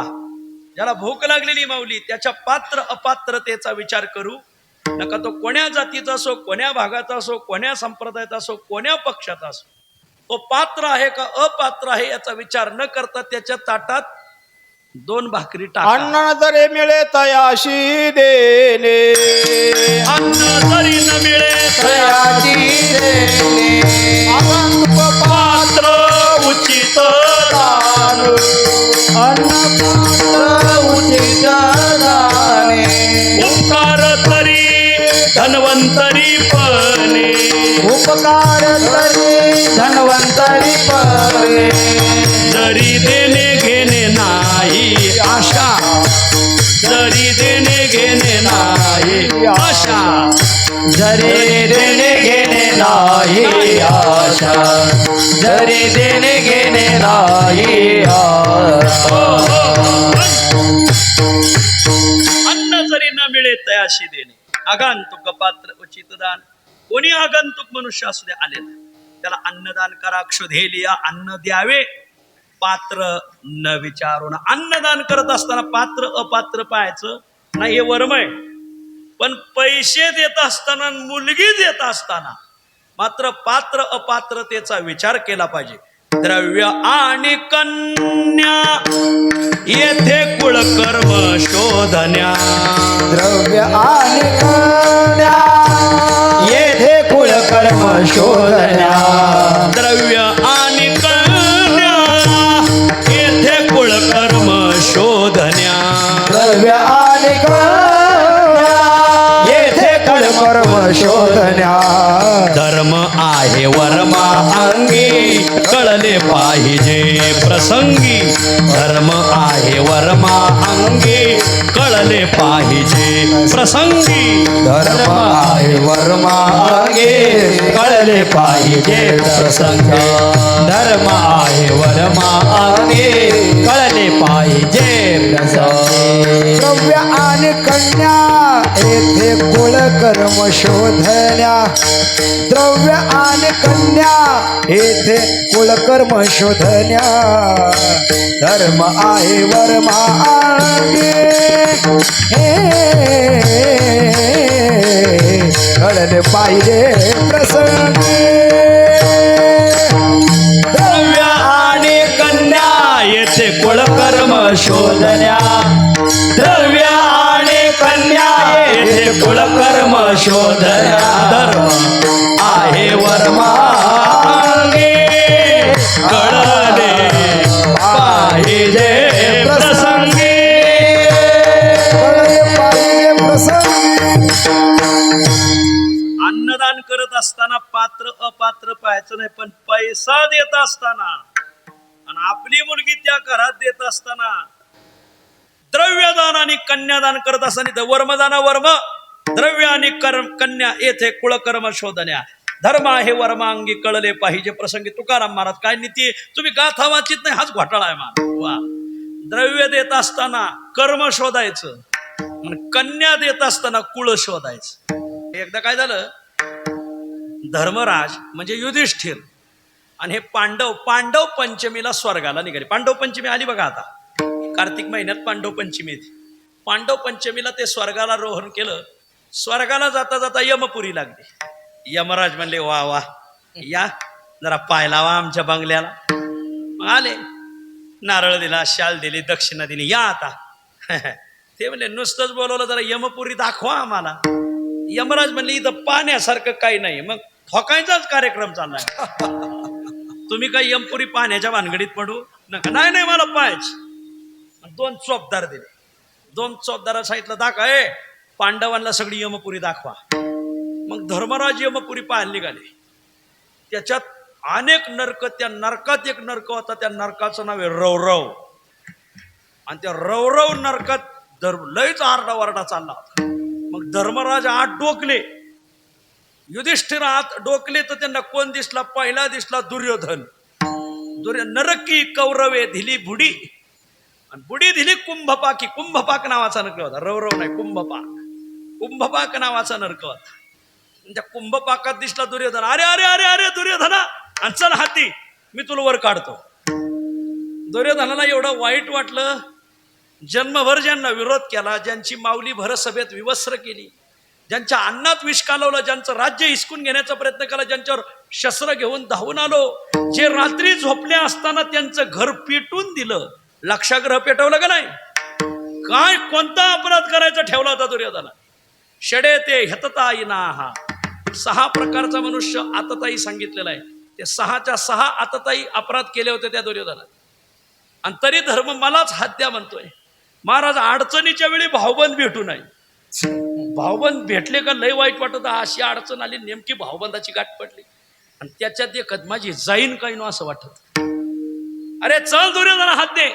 ज्याला भूक लागलेली माऊली त्याच्या पात्र अपात्रतेचा विचार करू नका. तो कोण्या जातीचा असो, कोण्या भागाचा असो, कोण्या संप्रदायाचा असो, कोण्या पक्षाचा असो, तो पात्र आहे का अपात्र आहे याचा विचार न करता त्याच्या ताटात 2 भाकरी टाका. अन्न जरी मिळे तयाशी देणे, अन्न जरी न मिळे तयाशी देणे, आगंतुक पात्र उचित दान. अन्न पात्र उचित दाने, उपकार तरी धन्वंतरी पणे. उपकार तरी धन्वंतरी परे, जरी देणे घेणे नाही आशा, जरी देणे घेणे नाही आशा, जरी देणे घेणे नाही आशा, जरी देणे घेणे नाही आशा. अन्न जरी न मिळे तयाशी देणे. आगंतुक पात्र उचित दान. कोणी आगंतुक मनुष्य असू दे आलेला त्याला अन्नदान करा. क्षुधेलिया अन्न द्यावे पात्र न विचारून. अन्नदान करत असताना पात्र अपात्र पाहायचं नाही, हे वर्म आहे. पण पैसे देत असताना, मुलगी देत असताना मात्र पात्र अपात्रतेचा विचार केला पाहिजे. द्रव्य आणि कन्या येथे कुळकर्म शोधण्या. द्रव्य आणि कन्या येथे कुळकर्म शोधण्या, द्रव्य आणि कन्या येथे कुळकर्म शोधण्या. द्रव्य आणि कन्या येथे कुळकर्म शोधण्या. धर्म आहे वर्मा अंगी कळले पाहिजे प्रसंगी. धर्म आहे वर्मा अंगी कळले पाहिजे प्रसंगी. धर्म आहे वर्मागे कळले पाहिजे प्रसंगी. धर्म आहे वर्मागे कळले पाहिजे प्रसंगी. द्रव्य आणि कन्या येथे कुळकर्म शोधण्या. द्रव्य आणि कन्या येथे कुळकर्म शोधण्या. धर्म आहे वर्मागे कळले पाहिजे प्रसंगी. द्रव्य आणि कन्या येथे कुळकर्म शोधण्या. द्रव्य आणि कन्या येथे कुळकर्म शोधण्या. धर्म आहे वर्मांगी कळले पाहिजे प्रसंगी. कळले पाहिजे प्रसंगी. अन्नदान करत असताना पात्र अपात्र पाहायचं नाही, पण पैसा देत असताना आणि आपली मुलगी त्या घरात देत असताना, द्रव्यदान आणि कन्यादान करत असताना, वर्मदाना वर्म, द्रव्य आणि कन्या येथे कुळकर्म शोधण्या. धर्म आहे वर्मांगी कळले पाहिजे प्रसंगी. तुकाराम महाराज काय नीती तुम्ही गाथा वाचित नाही, हाच घोटाळा आहे मला. वा. द्रव्य देत असताना कर्म शोधायचं आणि कन्या देत असताना कुळ शोधायचं. एकदा काय झालं, धर्मराज म्हणजे युधिष्ठिर आणि हे पांडव पंचमीला स्वर्गाला निघाले. पांडव पंचमी आली बघा आता, कार्तिक महिन्यात पांडव पंचमी येते. पांडव पंचमीला ते स्वर्गाला रोहण केलं. स्वर्गाला जाता जाता यमपुरी लागली. यमराज म्हणले वा वा या जरा पाय लावा आमच्या बंगल्याला. मग आले, नारळ दिला, शाल दिली, दक्षिणा दिली, या आता. ते म्हणले नुसतंच बोलवलं, जरा यमपुरी दाखवा आम्हाला. यमराज म्हणले इथं पाण्यासारखं काही नाही. मग ठोकायचाच कार्यक्रम चाललाय. तुम्ही काय यमपुरी पाण्याच्या भानगडीत पडू नका. नाही नाही मला पाहायच. 2 चोपदार दिले. 2 चोपदारा साईडला दाखवा, पांडवांना सगळी यमपुरी दाखवा. मग धर्मराज यमपुरी पाहायला निघाले. त्याच्यात अनेक नरक, त्या नरकात एक नरक होता, त्या नरकाचं नाव आहे रवरव. आणि त्या रवरव नरकात लयच आरडावारडा चालला होता. मग धर्मराज आत डोकले, युधिष्ठिर आत डोकले, तर त्यांना कोण दिसला? पहिला दिसला दुर्योधन. नरकी कौरवे दिली बुडी, आणि बुडी दिली कुंभपाकी. कुंभपाक नावाचा नकल होता, रवरव नाही, कुंभपाक. कुंभपाक नावाचा नरक होता. त्या कुंभपाकात दिसला दुर्योधन. अरे अरे अरे अरे दुर्योधना, आणि चल हाती, मी तुला वर काढतो. दुर्योधनाला एवढं वाईट वाटलं. जन्मभर ज्यांना विरोध केला, ज्यांची माऊली भरसभेत विवस्त्र केली, ज्यांच्या अन्नात विष कालवलं, ज्यांचं राज्य हिसकून घेण्याचा प्रयत्न केला, ज्यांच्यावर शस्त्र घेऊन धावून आलो, जे रात्री झोपले असताना त्यांचं घर पेटून दिलं, लाक्षागृह पेटवलं का नाही? काय कोणता अपराध करायचा ठेवला होता दुर्योधना? षडे ते हतताईना. हा 6 प्रकारचा मनुष्य आतताई सांगितलेला आहे. ते 6च्या 6 आतताई अपराध केले होते त्या दुर्योधनात. आणि तरी धर्म मलाच हात द्या म्हणतोय. महाराज अडचणीच्या वेळी भाऊबंद भेटू नये. भाऊबंद भेटले का लय वाईट वाटत. अशी अडचण आली, नेमकी भाऊबंदाची गाठ पडली आणि त्याच्यात एक माझी जाईन काही नो असं वाटत. अरे चल दुर्योधना हात दे.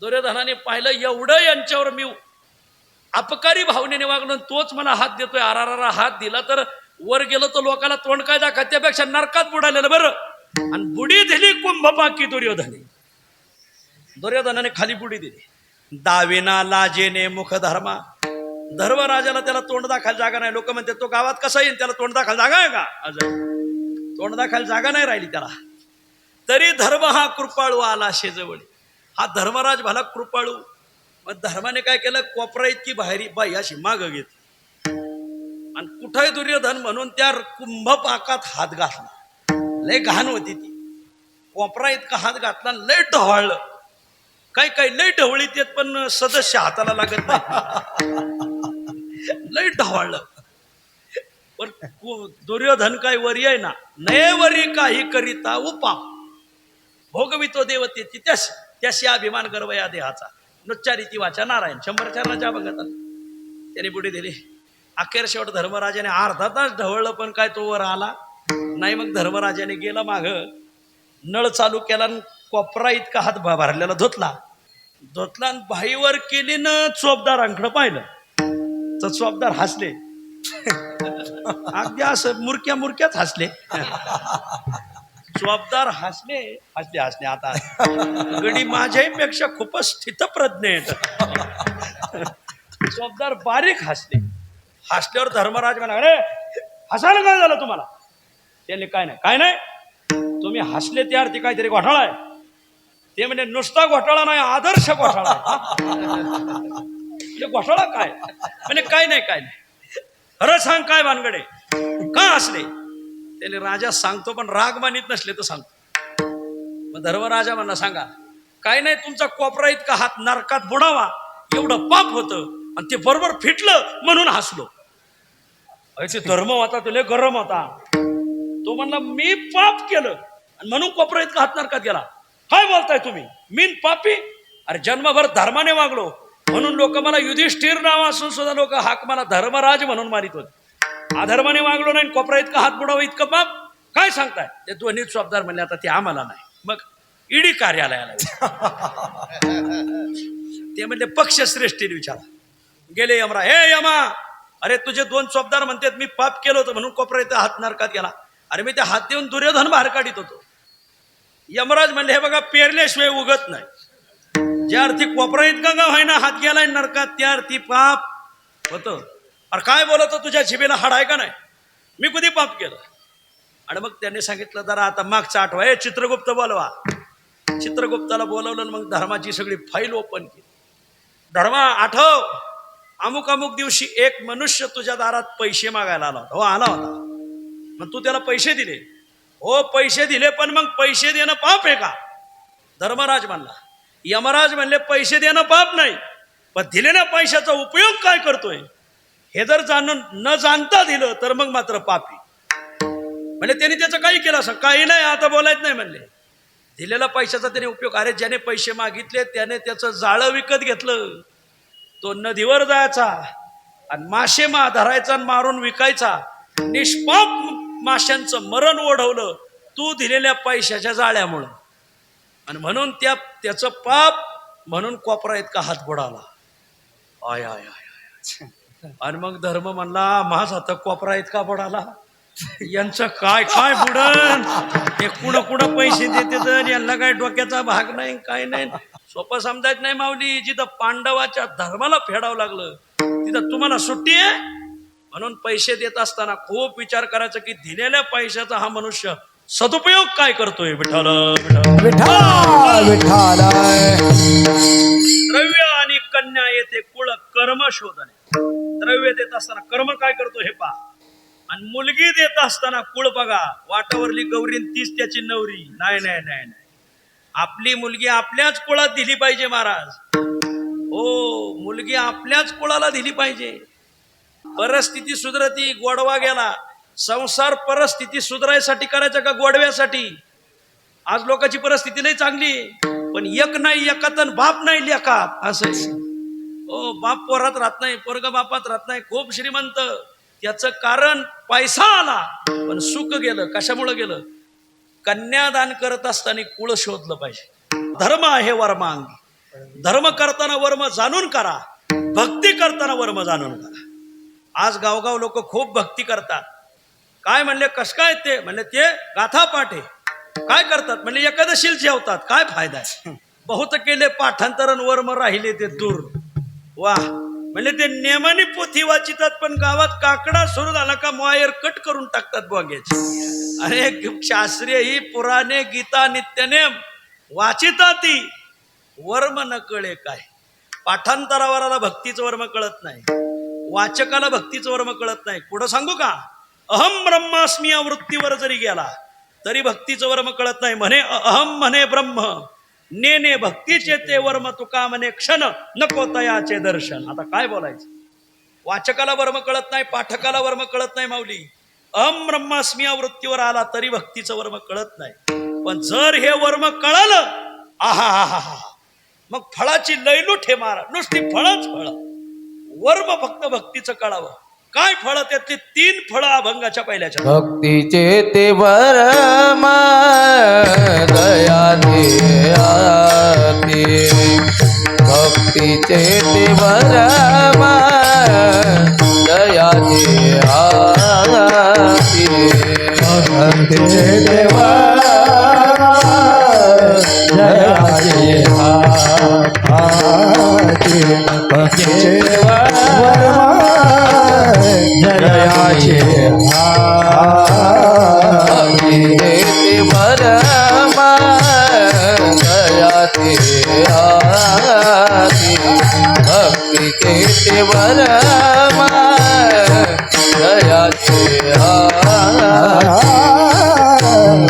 दुर्योधनाने पाहिलं एवढं यांच्यावर मी अपकारी भावनेने वागलो, तोच मला हात देतोय. आरारारा हात दिला तर वर गेलो तर लोकांना तोंड काय दाखवा, त्यापेक्षा नरकात बुडालेलं बरं. आणि बुडी दिली कुंभपाकी दुर्योधनाने खाली बुडी दिली. दावेना लाजेने मुख धर्मा. धर्मराजाला त्याला तोंड दाखायला जागा नाही. लोक म्हणतात तो गावात कसा येईल, त्याला तोंड दाखायला जागा आहे का? तोंड दाखायला जागा नाही राहिली त्याला. तरी धर्म हा कृपाळू आला शेजवळी. हा धर्मराज भला कृपाळू. मग धर्माने काय केलं, कोपरा इतकी बाहेरी बाई अशी मागं घेतली आणि कुठे दुर्योधन म्हणून त्या कुंभपाकात हात घातला. लय घाण होती ती. कोपरा इतका हात घातला, लय ढवळलं. काही लय ढवळीत येत पण सदस्य हाताला लागत नाही. लय ढवळलं. पण दुर्योधन काय वरी आहे ना, नये वरी काही करिता उपा भोगवितो देवतेची त्याशी अभिमान गर्व या देहाचा. नुच्चारिती वाचा नारायण. 100 चरणाच्या अभंगात त्याने बुडी दिली. अखेर शेवट धर्मराजाने अर्धा तास ढवळलं पण काय तो वर आला नाही. मग धर्मराजाने गेला माग, नळ चालू केला, कोपरा इतका हात भरलेला धुतला आणि बाईवर केली न चोपदारांकडे पाहिलं तर चोपदार हसले. अगदी असं मुरक्यात हसले. चोपदार हसले. आता गडी माझ्यापेक्षा खूपच स्थितप्रज्ञ आहेत. चोपदार बारीक हसले. हसल्यावर धर्मराज म्हणा, अरे हसायला काय झालं तुम्हाला? त्यांनी काय नाही तुम्ही हसले त्या अर्थी काहीतरी घोटाळा आहे. ते म्हणजे नुसता घोटाळा नाही, आदर्श घोटाळा. म्हणजे घोटाळा काय म्हणजे काय नाही खरं सांग, काय भानगडे, का हसले? त्याने राजा सांगतो पण राग मानित नसले तर सांगतो. मग धर्मराजा म्हणला, सांगा काय नाही, तुमचा कोपरा इतका हात नरकात बुडावा एवढं पाप होतं आणि ते बरोबर फिटलं म्हणून हसलो. अरे धर्म होता, तुला गरम होता. तो म्हणला मी पाप केलं आणि म्हणून कोपरा इतका हात नरकात गेला. काय बोलताय तुम्ही? मीन पापी? अरे जन्मभर धर्माने वागलो म्हणून लोक मला युधिष्ठिर नाव असून सुद्धा लोक हाक मला धर्मराज म्हणून मारित होते. अधर्माने वागलो नाही, कोपरा इतका हात बुडावा इतकं पाप? काय सांगताय? ते दोन्ही चोपदार म्हणले, आता ते आम्हाला नाही. मग ईडी कार्यालयाला ते म्हणले पक्षश्रेष्ठीने विचारा. गेले यमरा. हे यमा, अरे तुझे 2 चोपदार म्हणतात मी पाप केलं होतं म्हणून कोपरा इथं हात नरकात गेला. अरे मी ते हात देऊन दुर्योधन बाहेर काढित होतो. यमराज म्हणले, हे बघा पेरल्याशिवाय उगत नाही. ज्या अर्थी कोपरा इतका का व्हायना हात गेलाय नरकात, त्या अर्थी पाप होतं. अरे काय बोलतो, तुझ्या जिभेला हाड आहे का नाही? मी कधी पाप केलं? आणि मग त्यांनी सांगितलं, जरा आता मागचा आठवा. हे चित्रगुप्त बोलवा. चित्रगुप्ताला बोलवलं. मग धर्माची सगळी फाईल ओपन केली. धर्मा आठव, अमुक दिवशी एक मनुष्य तुझ्या दारात पैसे मागायला आला होता. हो आला होता. मग तू त्याला पैसे दिले? हो पैसे दिले. पण मग पैसे देणं पाप आहे का? धर्मराज म्हणला. यमराज म्हणले, पैसे देणं पाप नाही, पण दिलेल्या पैशाचा उपयोग काय करतोय हे जर न जाणता दिलं तर मग मात्र पापी. म्हणजे त्यांनी त्याचं काही केलं असं? काही नाही, आता बोलायच नाही म्हणले. दिलेल्या पैशाचा त्याने उपयोग. अरे ज्याने पैसे मागितले त्याने त्याचं जाळं विकत घेतलं. तो नदीवर जायचा आणि मासे धरायचा आणि मारून विकायचा. निष्पाप माशांचं मरण ओढवलं तू दिलेल्या पैशाच्या जाळ्यामुळं. आणि म्हणून त्याचं पाप म्हणून कोपरा इतका हात बुडाला. I I I. आणि मग धर्म म्हणला, माझा तर कोपरा इतका बुडाला, यांचं काय बुडन. हे कुणं पैसे देते तर यांना काय डोक्याचा भाग नाही, काय नाही. सोपं समजायचं नाही माऊली. जिथं पांडवाच्या धर्माला फेडावं लागलं तिथं तुम्हाला सुट्टी आहे. म्हणून पैसे देत असताना खूप विचार करायचा की दिलेल्या पैशाचा हा मनुष्य सदुपयोग काय करतोय. विठ्ठल विठ्ठल. विठ्ठल विठ्ठल द्रव्य आणि कन्या येते कुळ कर्म शोधणे. द्रव्य देत असताना कर्म काय करतो हे पहा. आणि मुलगी देत असताना कुळ बघा. वाटावरली गौरीन तीच त्याची नवरी. नाही नाही नाही नाही, आपली मुलगी आपल्याच कुळात दिली पाहिजे महाराज. हो, मुलगी आपल्याच कुळाला दिली पाहिजे. परिस्थिती सुधरती, गोडवा गेला. संसार परिस्थिती सुधारायसाठी करायचा का गोडव्यासाठी? आज लोकांची परिस्थिती लई चांगली, पण एक नाही एकात आणि बाप नाही लेकात असं आहे. हो, बाप पोरात राहत नाही, पोरग बापात राहत नाही. खूप श्रीमंत, त्याचं कारण पैसा आला पण सुख गेलं. कशामुळे गेलं? कन्यादान करत असताना कुळ शोधलं पाहिजे. धर्म आहे वर्मांगी. धर्म करताना वर्म जाणून करा, भक्ती करताना वर्म जाणून करा. आज गावगाव लोक खूप भक्ती करतात. काय म्हणले, कस काय ते म्हणले, ते गाथा पाठ आहे. काय करतात म्हणले, एकादशीला जेवतात. काय फायदा आहे? बहुत केले पाठांतरण वर्म राहिले ते दूर. वा, म्हणजे ते नेमाने पोथी वाचितात पण गावात काकडा सुरू झाला का वायर कट करून टाकतात बोग्याची. अरे शास्त्रीय ही पुराणे गीता नित्यनेम वाचितात ती. वर्म न कळे काय. पाठांतरावराला भक्तीचं वर्म कळत नाही, वाचकाला भक्तीचं वर्म कळत नाही. पुढं सांगू का? अहम ब्रह्मास्मी या वृत्तीवर जरी गेला तरी भक्तीचं वर्म कळत नाही. म्हणे अहम म्हणे ब्रह्म, नेने भक्तीचे ते वर्म तुका म्हणे क्षण नको तयाचे दर्शन. आता काय बोलायचं? वाचकाला वर्म कळत नाही, पाठकाला वर्म कळत नाही माऊली. अहम ब्रह्मास्मी या वृत्तीवर आला तरी भक्तीचं वर्म कळत नाही. पण जर हे वर्म कळलं, आहा हा हा हा, मग फळाची लयलूट हे मारा. नुसती फळच फळ. वर्म फक्त भक्तीचं कळावं. काय फळ? त्यातली 3 फळं अभंगाच्या पहिल्याच्या. भक्तीचे ते वरम दया दे आते. भक्तीचे ते वरम दया दे आते. भक्तीचे ते वरम दया दे आते. भक्तीचे वरम जयाचे देते वरम दयाते आते. भक्ती देते वरम दयाचे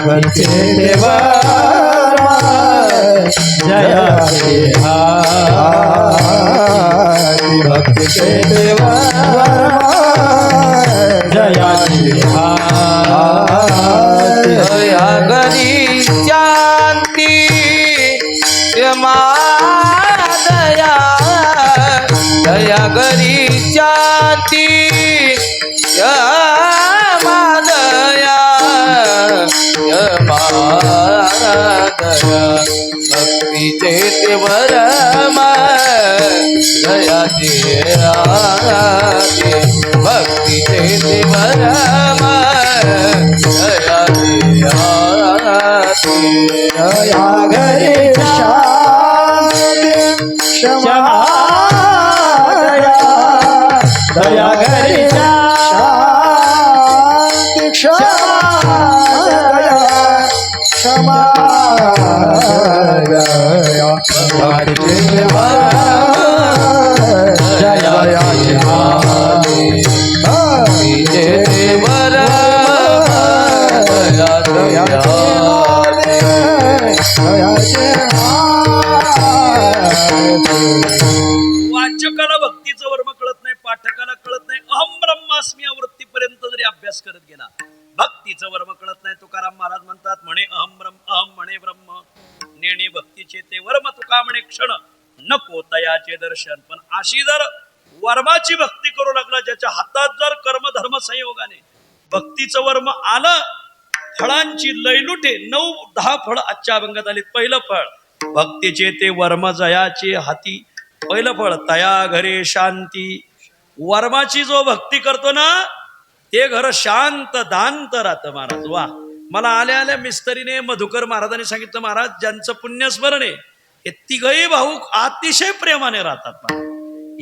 भक्ती वरम जयाचे भक्ती देते वरम जयाची दया गरी शांती क्षमा दया. दया गरी शांती क्षमा दया. क्षमा दया भक्तीचे ते वरम दयाचे आते. भक्तीचे ते वरम दयाचे आते. दया घरी शांती क्षमा दया. दया घरी शांती क्षमा दया. क्षमा दया भक्तीचे वरम जयाचे भक्तीचे वरम वाचकाला भक्तीचं वर्म कळत नाही, पाठकाला कळत नाही. अहम ब्रह्मास्मी या वृत्तीपर्यंत जरी अभ्यास करत गेला, भक्तीचं वर्म कळत नाही. तुकाराम महाराज म्हणतात, म्हणे अहम ब्रह्म, अहम म्हणे ब्रह्म, नेणे भक्तीचे ते वर्म तुका म्हणे क्षण नको तयाचे दर्शन. पण अशी जर वर्माची भक्ती करू लागला, ज्याच्या हातात जर कर्म धर्म संयोगाने भक्तीचं वर्म आलं, फळांची लयलुटे 9-10 फळ आजच्या अभंगात आली. पहिलं फळ भक्तीचे ते वर्म जयाचे हाती. पहिलं फळ तया घरे शांती. वर्माची जो भक्ती करतो ना, ते घर शांत दांत राहतं महाराज. वा, मला आल्या आल्या मिस्त्रीने मधुकर महाराजांनी सांगितलं, महाराज ज्यांचं पुण्यस्मरण आहे हे तिघही भाऊ अतिशय प्रेमाने राहतात ना.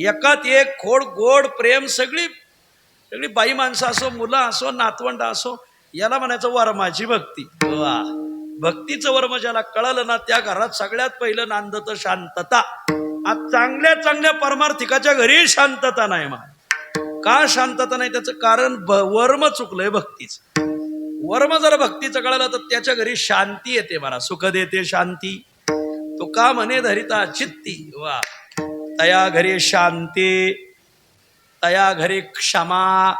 एकात एक खोड गोड प्रेम, सगळी सगळी बाई माणसं असो, मुलं असो, नातवंड असो, याला म्हणायचं वर्माची भक्ती. वा, भक्तीचं वर्म ज्याला कळलं ना त्या घरात सगळ्यात पहिलं नांदत शांतता. आज चांगल्या चांगल्या परमार्थिकाच्या घरी शांतता नाही. का शांतता नाही? त्याचं कारण वर्म चुकलंय भक्तीचं. वर्म जर भक्तीचं कळलं तर त्याच्या घरी शांती येते. मला सुख देते शांती, तो का म्हणे धरिता चित्ती. वा, तया घरी शांती, तया घरी क्षमा.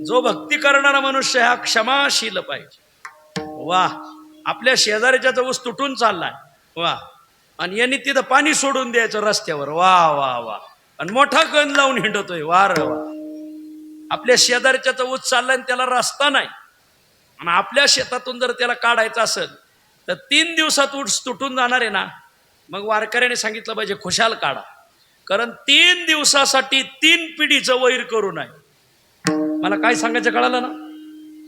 जो भक्ती करणारा मनुष्य हा क्षमाशील पाहिजे. वा, आपल्या शेजाऱ्याच्या ऊस तुटून चाललाय, वा, आणि यांनी तिथं पाणी सोडून द्यायचं रस्त्यावर. वा वा वा, आणि मोठा गण लावून हिंडतोय. वार वा, आपल्या शेजाऱ्याच्या ऊस चाललाय आणि त्याला रस्ता नाही, आणि आपल्या शेतातून जर त्याला काढायचं असेल तर 3 दिवसात ऊस तुटून जाणार आहे ना. मग वारकऱ्याने सांगितलं पाहिजे खुशाल काढा, कारण 3 दिवसासाठी 3 पिढीचं वैर करू नये. मला काय सांगायचं कळालं ना?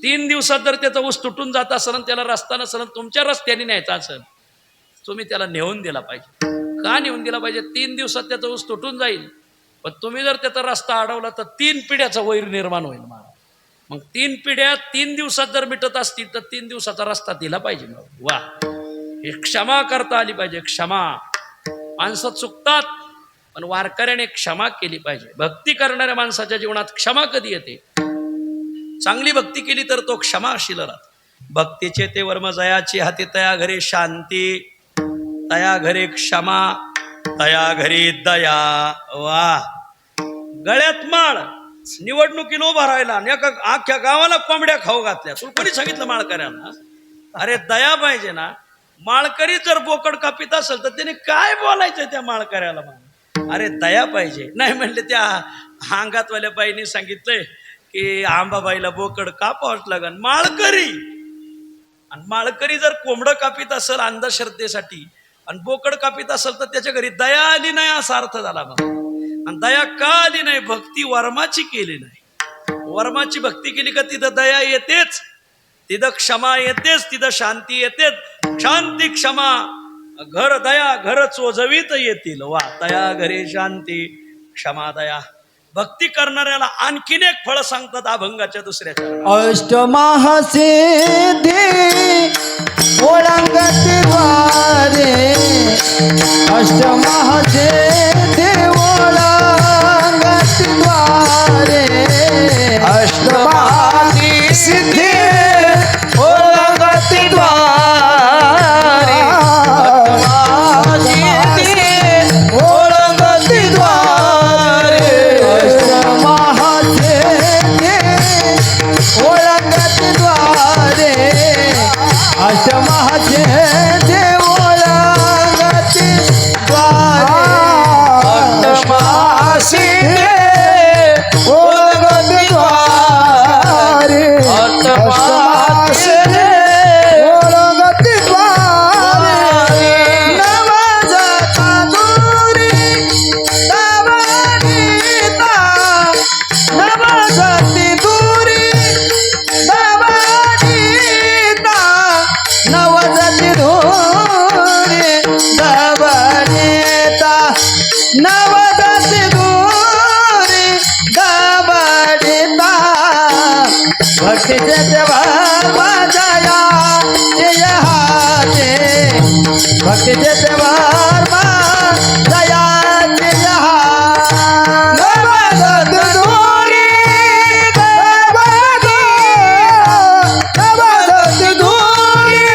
3 दिवसात जर त्याचा ऊस तुटून जात असेल आणि त्याला रस्ता नसेल, तुमच्या रस्त्याने न्यायचा असेल, तुम्ही त्याला नेऊन दिला पाहिजे. का नेऊन दिला पाहिजे? 3 दिवसात त्याचा ऊस तुटून जाईल, पण तुम्ही जर त्याचा रस्ता अडवला तर 3 पिढ्याचा वैर निर्माण होईल. मग 3 पिढ्या 3 दिवसात जर मिटत असतील तर 3 दिवसाचा रस्ता दिला पाहिजे. वा, हे क्षमा करता आली पाहिजे. क्षमा. माणसं चुकतात, पण वारकऱ्याने क्षमा केली पाहिजे. भक्ती करणाऱ्या माणसाच्या जीवनात क्षमा कधी येते? चांगली भक्ती केली तर तो क्षमाशील राहतो. भक्तीचे ते वर्म जयाची हाती, तया घरी शांती, तया घरी क्षमा, तया घरी दया. वा, गळ्यात माळ, निवडणुकीला उभा राहिला आणि एका अख्ख्या गावाला कोंबड्या खाऊ घातल्या. तुला कोणी सांगितलं माळकऱ्यांना? अरे दया पाहिजे ना. माळकरी जर बोकड कापित असेल तर त्याने काय बोलायचं त्या माळकऱ्याला? अरे दया पाहिजे. नाही म्हणले त्या अंगातवाल्या बाईने सांगितलंय की आंबाबाईला बोकड कापावंच लागन. माळकरी, आणि माळकरी जर कोंबडं कापित असेल अंधश्रद्धेसाठी आणि बोकड कापित असेल तर त्याच्या घरी दया आली नाही असा अर्थ झाला. मग आणि दया का आली नाही? भक्ती वर्माची केली नाही. वर्माची भक्ती केली का तिथं दया येतेच, तिथं क्षमा येतेच, तिथं शांती येतेच. शांती क्षमा घर दया घर चोजवीत येतील. वा, तया घरी शांती क्षमा दया. भक्ती करणाऱ्याला आणखीन एक फळ सांगतात अभंगाच्या दुसऱ्या चरणात. अष्टमहासिद्धी ओळंगती द्वारे, अष्टमहासिद्धी ओळंगती द्वारे, अष्टमहासिद्धी ओळंगती द्वारे, अष्टमहासिद्धी ओळंगती द्वारे, ओळंगती द्वारे, अष्टमहाचे देव ओळंगती द्वारे, अष्टमहासी ओळंगती द्वारे, अष्टमहासी ओळंगती द्वारे, नवजाता दूरी दावणीता, नवजाती दूरी दावणीता, नवजाती दूरी दावणीता, नवजाती दूरी दावणीता, भक्तीचे देवा जया जय हाते, भक्तीचे देवा जया जय हा, नवजाती दूरी नवजाती दूरी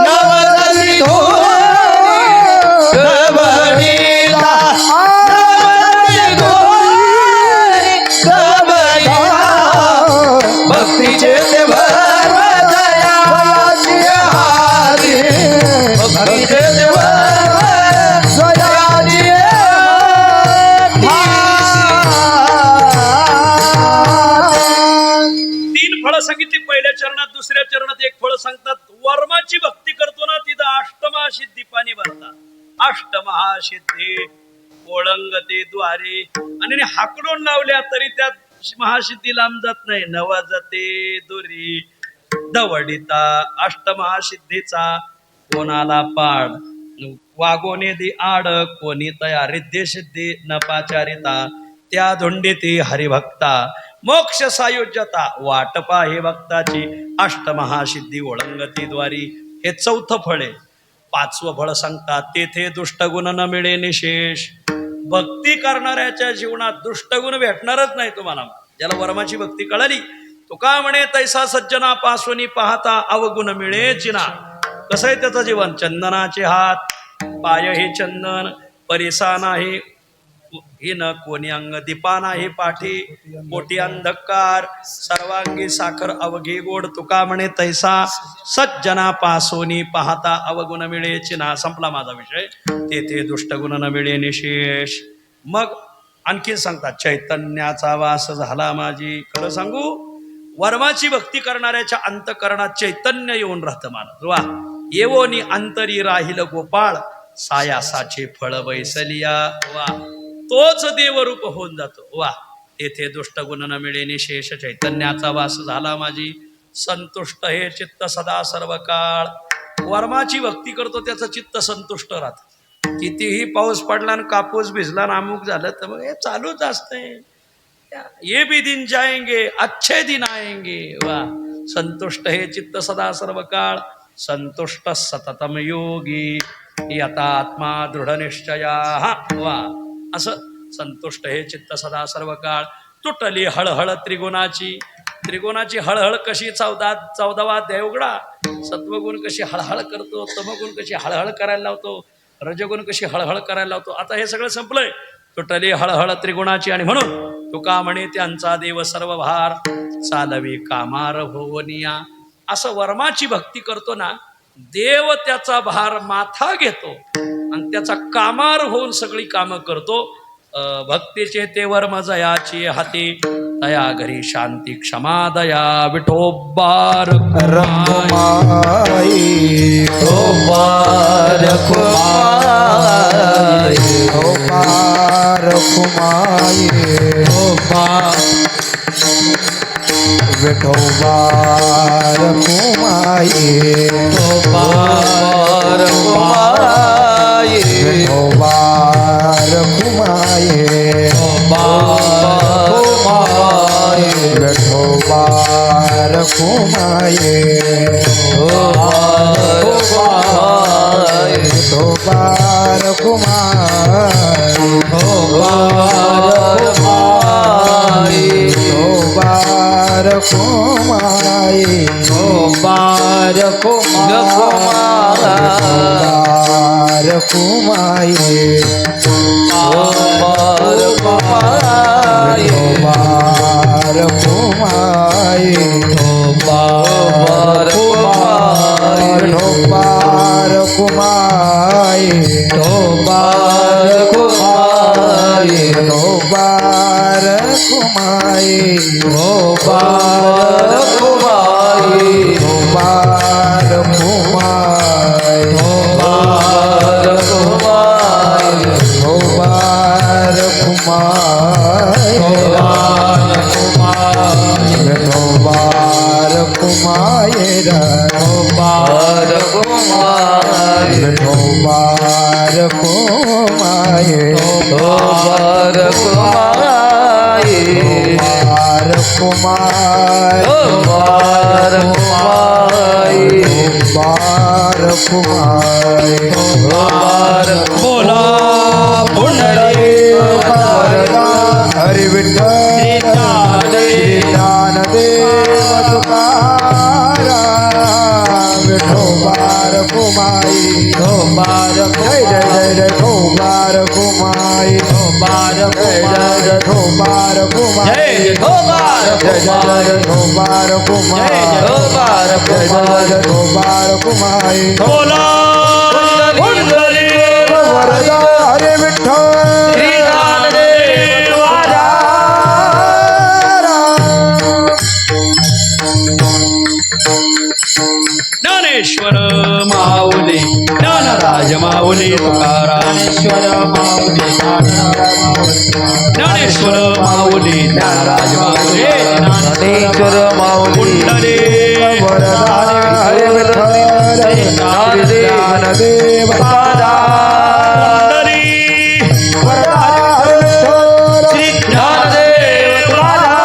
नवजाती दूरी भक्तीचे देवा जया जय हाते, भक्तीचे देवा जया जय हा. 3 फळं सांगितली पहिल्या चरणात. दुसऱ्या चरणात एक फळ सांगतात. वर्माची भक्ती करतो ना तिथं अष्टमहासिद्धी पाणी भरतात. अष्टमहासिद्धी ओळंगते द्वारे, आणि हाकडून लावल्या तरी त्यात महासिद्धी लांब जात नाही. नवजाते दुरी दवडिता अष्टमहासिद्धीचा कोणाला पाड वागोने दी आड कोणी तया रिद्धी सिद्धी न पाचारिता त्या धुंडीती हरिभक्ता मोक्ष सायुज्यता वाटपा हे भक्ताची अष्टमहासिद्धी ओळंगती द्वारी हे चौथं फळ आहे. पाचवं फळ सांगतात तेथे दुष्टगुण न मिळे निशेष. भक्ती करणाऱ्याच्या जीवनात दुष्टगुण भेटणारच नाही तुम्हाला. ज्याला वर्माची भक्ती कळाली तुका म्हणे तैसा सज्जना पासोनी पाहता अवगुण मिळेची ना. कसं आहे त्याचं जीवन? चंदनाचे हात पाय हे चंदन परिसा नाही ही न कोणी अंग दीपा नाही पाठी पोटी अंधकार सर्वांगी साखर अवघी गोड तुका म्हणे तैसा सज्जना पासोनी पाहता अवगुण मिळे चिना. संपला माझा विषय. तेथे दुष्टगुण न मिळे निशेष. मग आणखी सांगतात चैतन्याचा वास झाला माझी. खरं सांगू वर्माची भक्ती करणाऱ्याच्या अंतकरणात चैतन्य येऊन राहतं मानस. वा येवोनी अंतरी राहिल गोपाळ सायासाचे फळ बैसलिया. वा तोच देवरूप होऊन जातो. वा तेथे दुष्टगुण न मिळे निशेष चैतन्याचा वास झाला माझी. संतुष्ट हे चित्त सदा सर्व काळ. वर्माची भक्ती करतो त्याचं चित्त संतुष्ट राहतं. कितीही पाऊस पडला आणि कापूस भिजला आणि अमुक झालं तर मग हे चालूच असतंय. ये भी दिन जाएंगे अच्छे दिन आएंगे. वा संतुष्ट हे चित्त सदा सर्व काळ. संतुष्ट सततम योगी यथा आत्मा दृढ निश्चया. हा वा असं संतुष्ट हे चित्त सदा सर्व काळ. तुटली हळहळ त्रिगुणाची. त्रिगुणाची हळहळ कशी 14वा अध्याय उघडा. सत्वगुण कशी हळहळ करतो, तमगुण कशी हळहळ करायला लावतो, रजगुण कशी हळहळ करायला लावतो. आता हे सगळं संपलंय. तुटली हळहळ त्रिगुणाची आणि म्हणून तुका म्हणे त्यांचा देव सर्व भार चालवी कामार होवनिया. असं वर्माची भक्ती करतो ना देव त्याचा भार माथा घेतो आणि त्याचा कामार होऊन सगळी कामं करतो. भक्तीचे ते वर्म जयाची हाती तया घरी शांती क्षमा दया विठोबार रखुमाई रखुमाई रखुमाई विठोबा रखुमाई विठोबा रखुमाई विठोबा रखुमाई विठोबा बोला पुंडली हरि विठ्ठल ज्ञानदेव तुकाराम विठोबार कुमाई जय जय जय जय ठोबार कुमाई जय जय ठोबार कुमाई जय जय ठोबार कुमाई जय जय ठोबार कुमाई बोला पुंडली वरदा हरे विठ्ठल ज्ञानेश्वर माऊली ज्ञानराज माऊली तुकारामेश्वर माऊली ज्ञानेश्वर माऊली ज्ञानराज माऊली ज्ञानेश्वर माऊली पुंडली हरे विठ्ठल ज्ञानदेव दादा श्री ज्ञानदेव दादा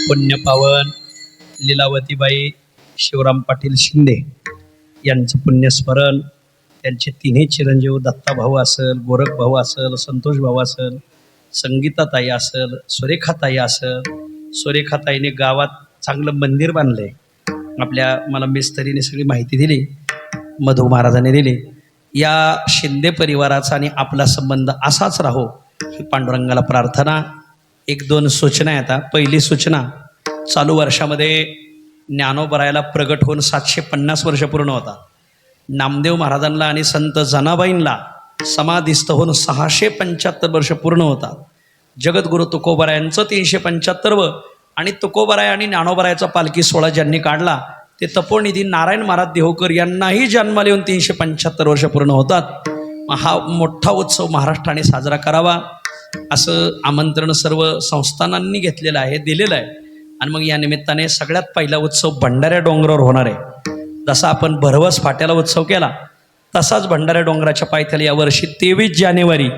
पुण्यपावन लीलावतीबाई शिवराम पाटील शिंदे यांचं पुण्यस्मरण, त्यांचे तिन्ही चिरंजीव दत्ताभाऊ असेल, गोरख भाऊ असेल, संतोष भाऊ असेल, संगीताताई असेल, सुरेखाताई असेल. सुरेखाताईने गावात चांगलं मंदिर बांधलं आहे. मला मिस्त्रीने सगळी माहिती दिली, मधू महाराजांनी दिली. या शिंदे परिवाराचा आणि आपला संबंध असाच राहो ही पांडुरंगाला प्रार्थना. 1-2 सूचना येतात. पहिली सूचना, चालू वर्षामध्ये ज्ञानोबरायाला प्रगट होऊन 750 वर्ष पूर्ण होतात. नामदेव महाराजांना आणि संत जनाबाईंना समाधिस्थ होऊन 675 वर्ष पूर्ण होतात. जगद्गुरु तुकोबरायांचं 375 आणि तुकोबराय आणि ज्ञानोबरायाचा पालखी सोहळा ज्यांनी काढला ते तपोनिधी नारायण महाराज देहूकर यांनाही जन्माला येऊन 375 वर्ष पूर्ण होतात. हा मोठा उत्सव महाराष्ट्राने साजरा करावा असं आमंत्रण सर्व संस्थानांनी घेतलेलं आहे, दिलेलं आहे. आणि मग या निमित्ताने सगळ्यात पहिला उत्सव भंडाऱ्या डोंगरावर होणार आहे. जसा आपण भरवस फाट्याला उत्सव केला तसाच भंडाऱ्या डोंगराच्या पायथ्याला यावर्षी 23 जानेवारी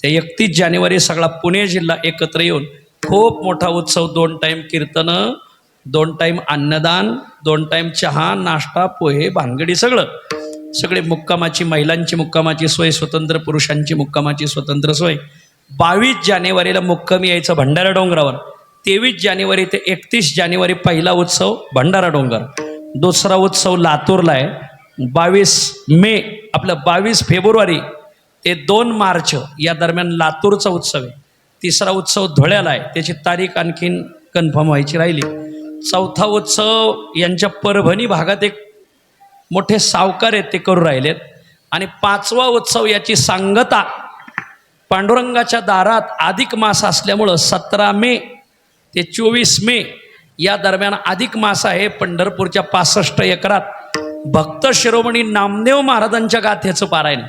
ते 31 जानेवारी सगळा पुणे जिल्हा एकत्र येऊन खूप मोठा उत्सव, 2 टाईम कीर्तनं, 2 टाईम अन्नदान, 2 टाईम चहा, नाश्ता, पोहे, भानगडी, सगळे मुक्कामाची, महिलांची मुक्कामाची सोय स्वतंत्र, पुरुषांची मुक्कामाची स्वतंत्र सोय. 22 जानेवारीला मुक्कामी यायचं भंडारा डोंगरावर. 23 जानेवारी ते 31 जानेवारी पहिला उत्सव भंडारा डोंगर. दुसरा उत्सव लातूरला आहे 22 फेब्रुवारी ते 2 मार्च या दरम्यान लातूरचा उत्सव आहे. तिसरा उत्सव धुळ्याला आहे, त्याची तारीख आणखीन कन्फर्म व्हायची राहिली. चौथा उत्सव यांच्या परभणी भागात एक मोठे सावकार आहेत ते करू राहिलेत. आणि 5वा उत्सव याची सांगता पांडुरंगाच्या दारात अधिक मास असल्यामुळं 17 मे ते 24 मे या दरम्यान अधिक मास आहे. पंढरपूरच्या 65 एकरात भक्त शिरोमणी नामदेव महाराजांच्या गाथेचं पारायण,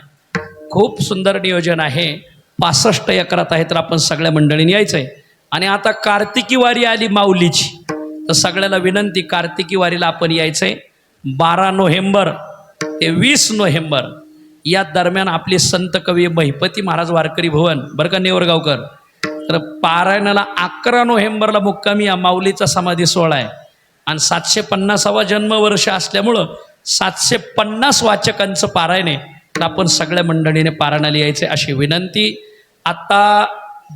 खूप सुंदर नियोजन आहे. 65 एकरात आहे, तर आपण सगळ्या मंडळींनी यायचं आहे. आणि आता कार्तिकी वारी आली माऊलीची, तर सगळ्याला विनंती, कार्तिकी वारीला आपण यायचं आहे. 12 नोव्हेंबर ते 20 नोव्हेंबर या दरम्यान आपले संत कवी महिपती महाराज वारकरी भवन, बरं का नेवरगावकर, तर पारायणाला 11 नोव्हेंबरला मुक्कामी या माऊलीचा समाधी सोहळा आहे. आणि 750वा जन्मवर्ष असल्यामुळं 750 वाचकांचं पारायण आहे. तर आपण सगळ्या मंडळीने पारायणाला यायचे अशी विनंती. आता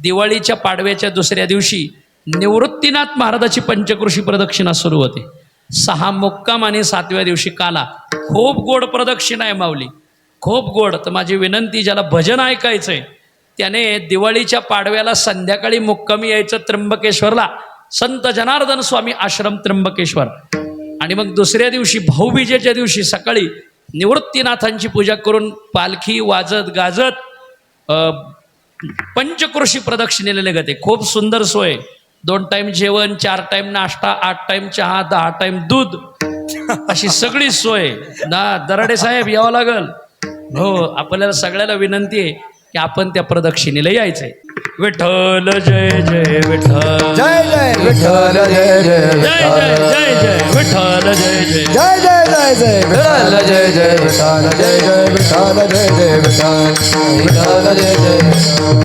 दिवाळीच्या पाडव्याच्या दुसऱ्या दिवशी निवृत्तीनाथ महाराजाची पंचक्रोशी प्रदक्षिणा सुरू होते. 6 मुक्काम आणि 7व्या दिवशी काला. खूप गोड प्रदक्षिणा आहे माऊली, खूप गोड. तर माझी विनंती, ज्याला भजन ऐकायचं आहे त्याने दिवाळीच्या पाडव्याला संध्याकाळी मुक्कामी यायचं त्र्यंबकेश्वरला, संत जनार्दन स्वामी आश्रम त्र्यंबकेश्वर. आणि मग दुसऱ्या दिवशी भाऊबीजेच्या दिवशी सकाळी निवृत्तीनाथांची पूजा करून पालखी वाजत गाजत पंचक्रोशी प्रदक्षिणेला निघते. खूप सुंदर सोय, 2 टाईम जेवण, 4 टाईम नाश्ता, 8 टाईम चहा, 10 टाईम दूध, अशी सगळी सोय. दराडे साहेब यावं लागल. हो, आपल्याला सगळ्याला विनंती आहे की आपण त्या प्रदक्षिणेला यायचंय. विठ्ठल जय जय विठ्ठल, जय जय विठ्ठल, जय जय जय जय जय जय विठ्ठल, जय जय जय जय जय जय विठ्ठल, जय जय विठ्ठल, जय जय विठ्ठल, जय जय विठ्ठल, विठ्ठल जय जय.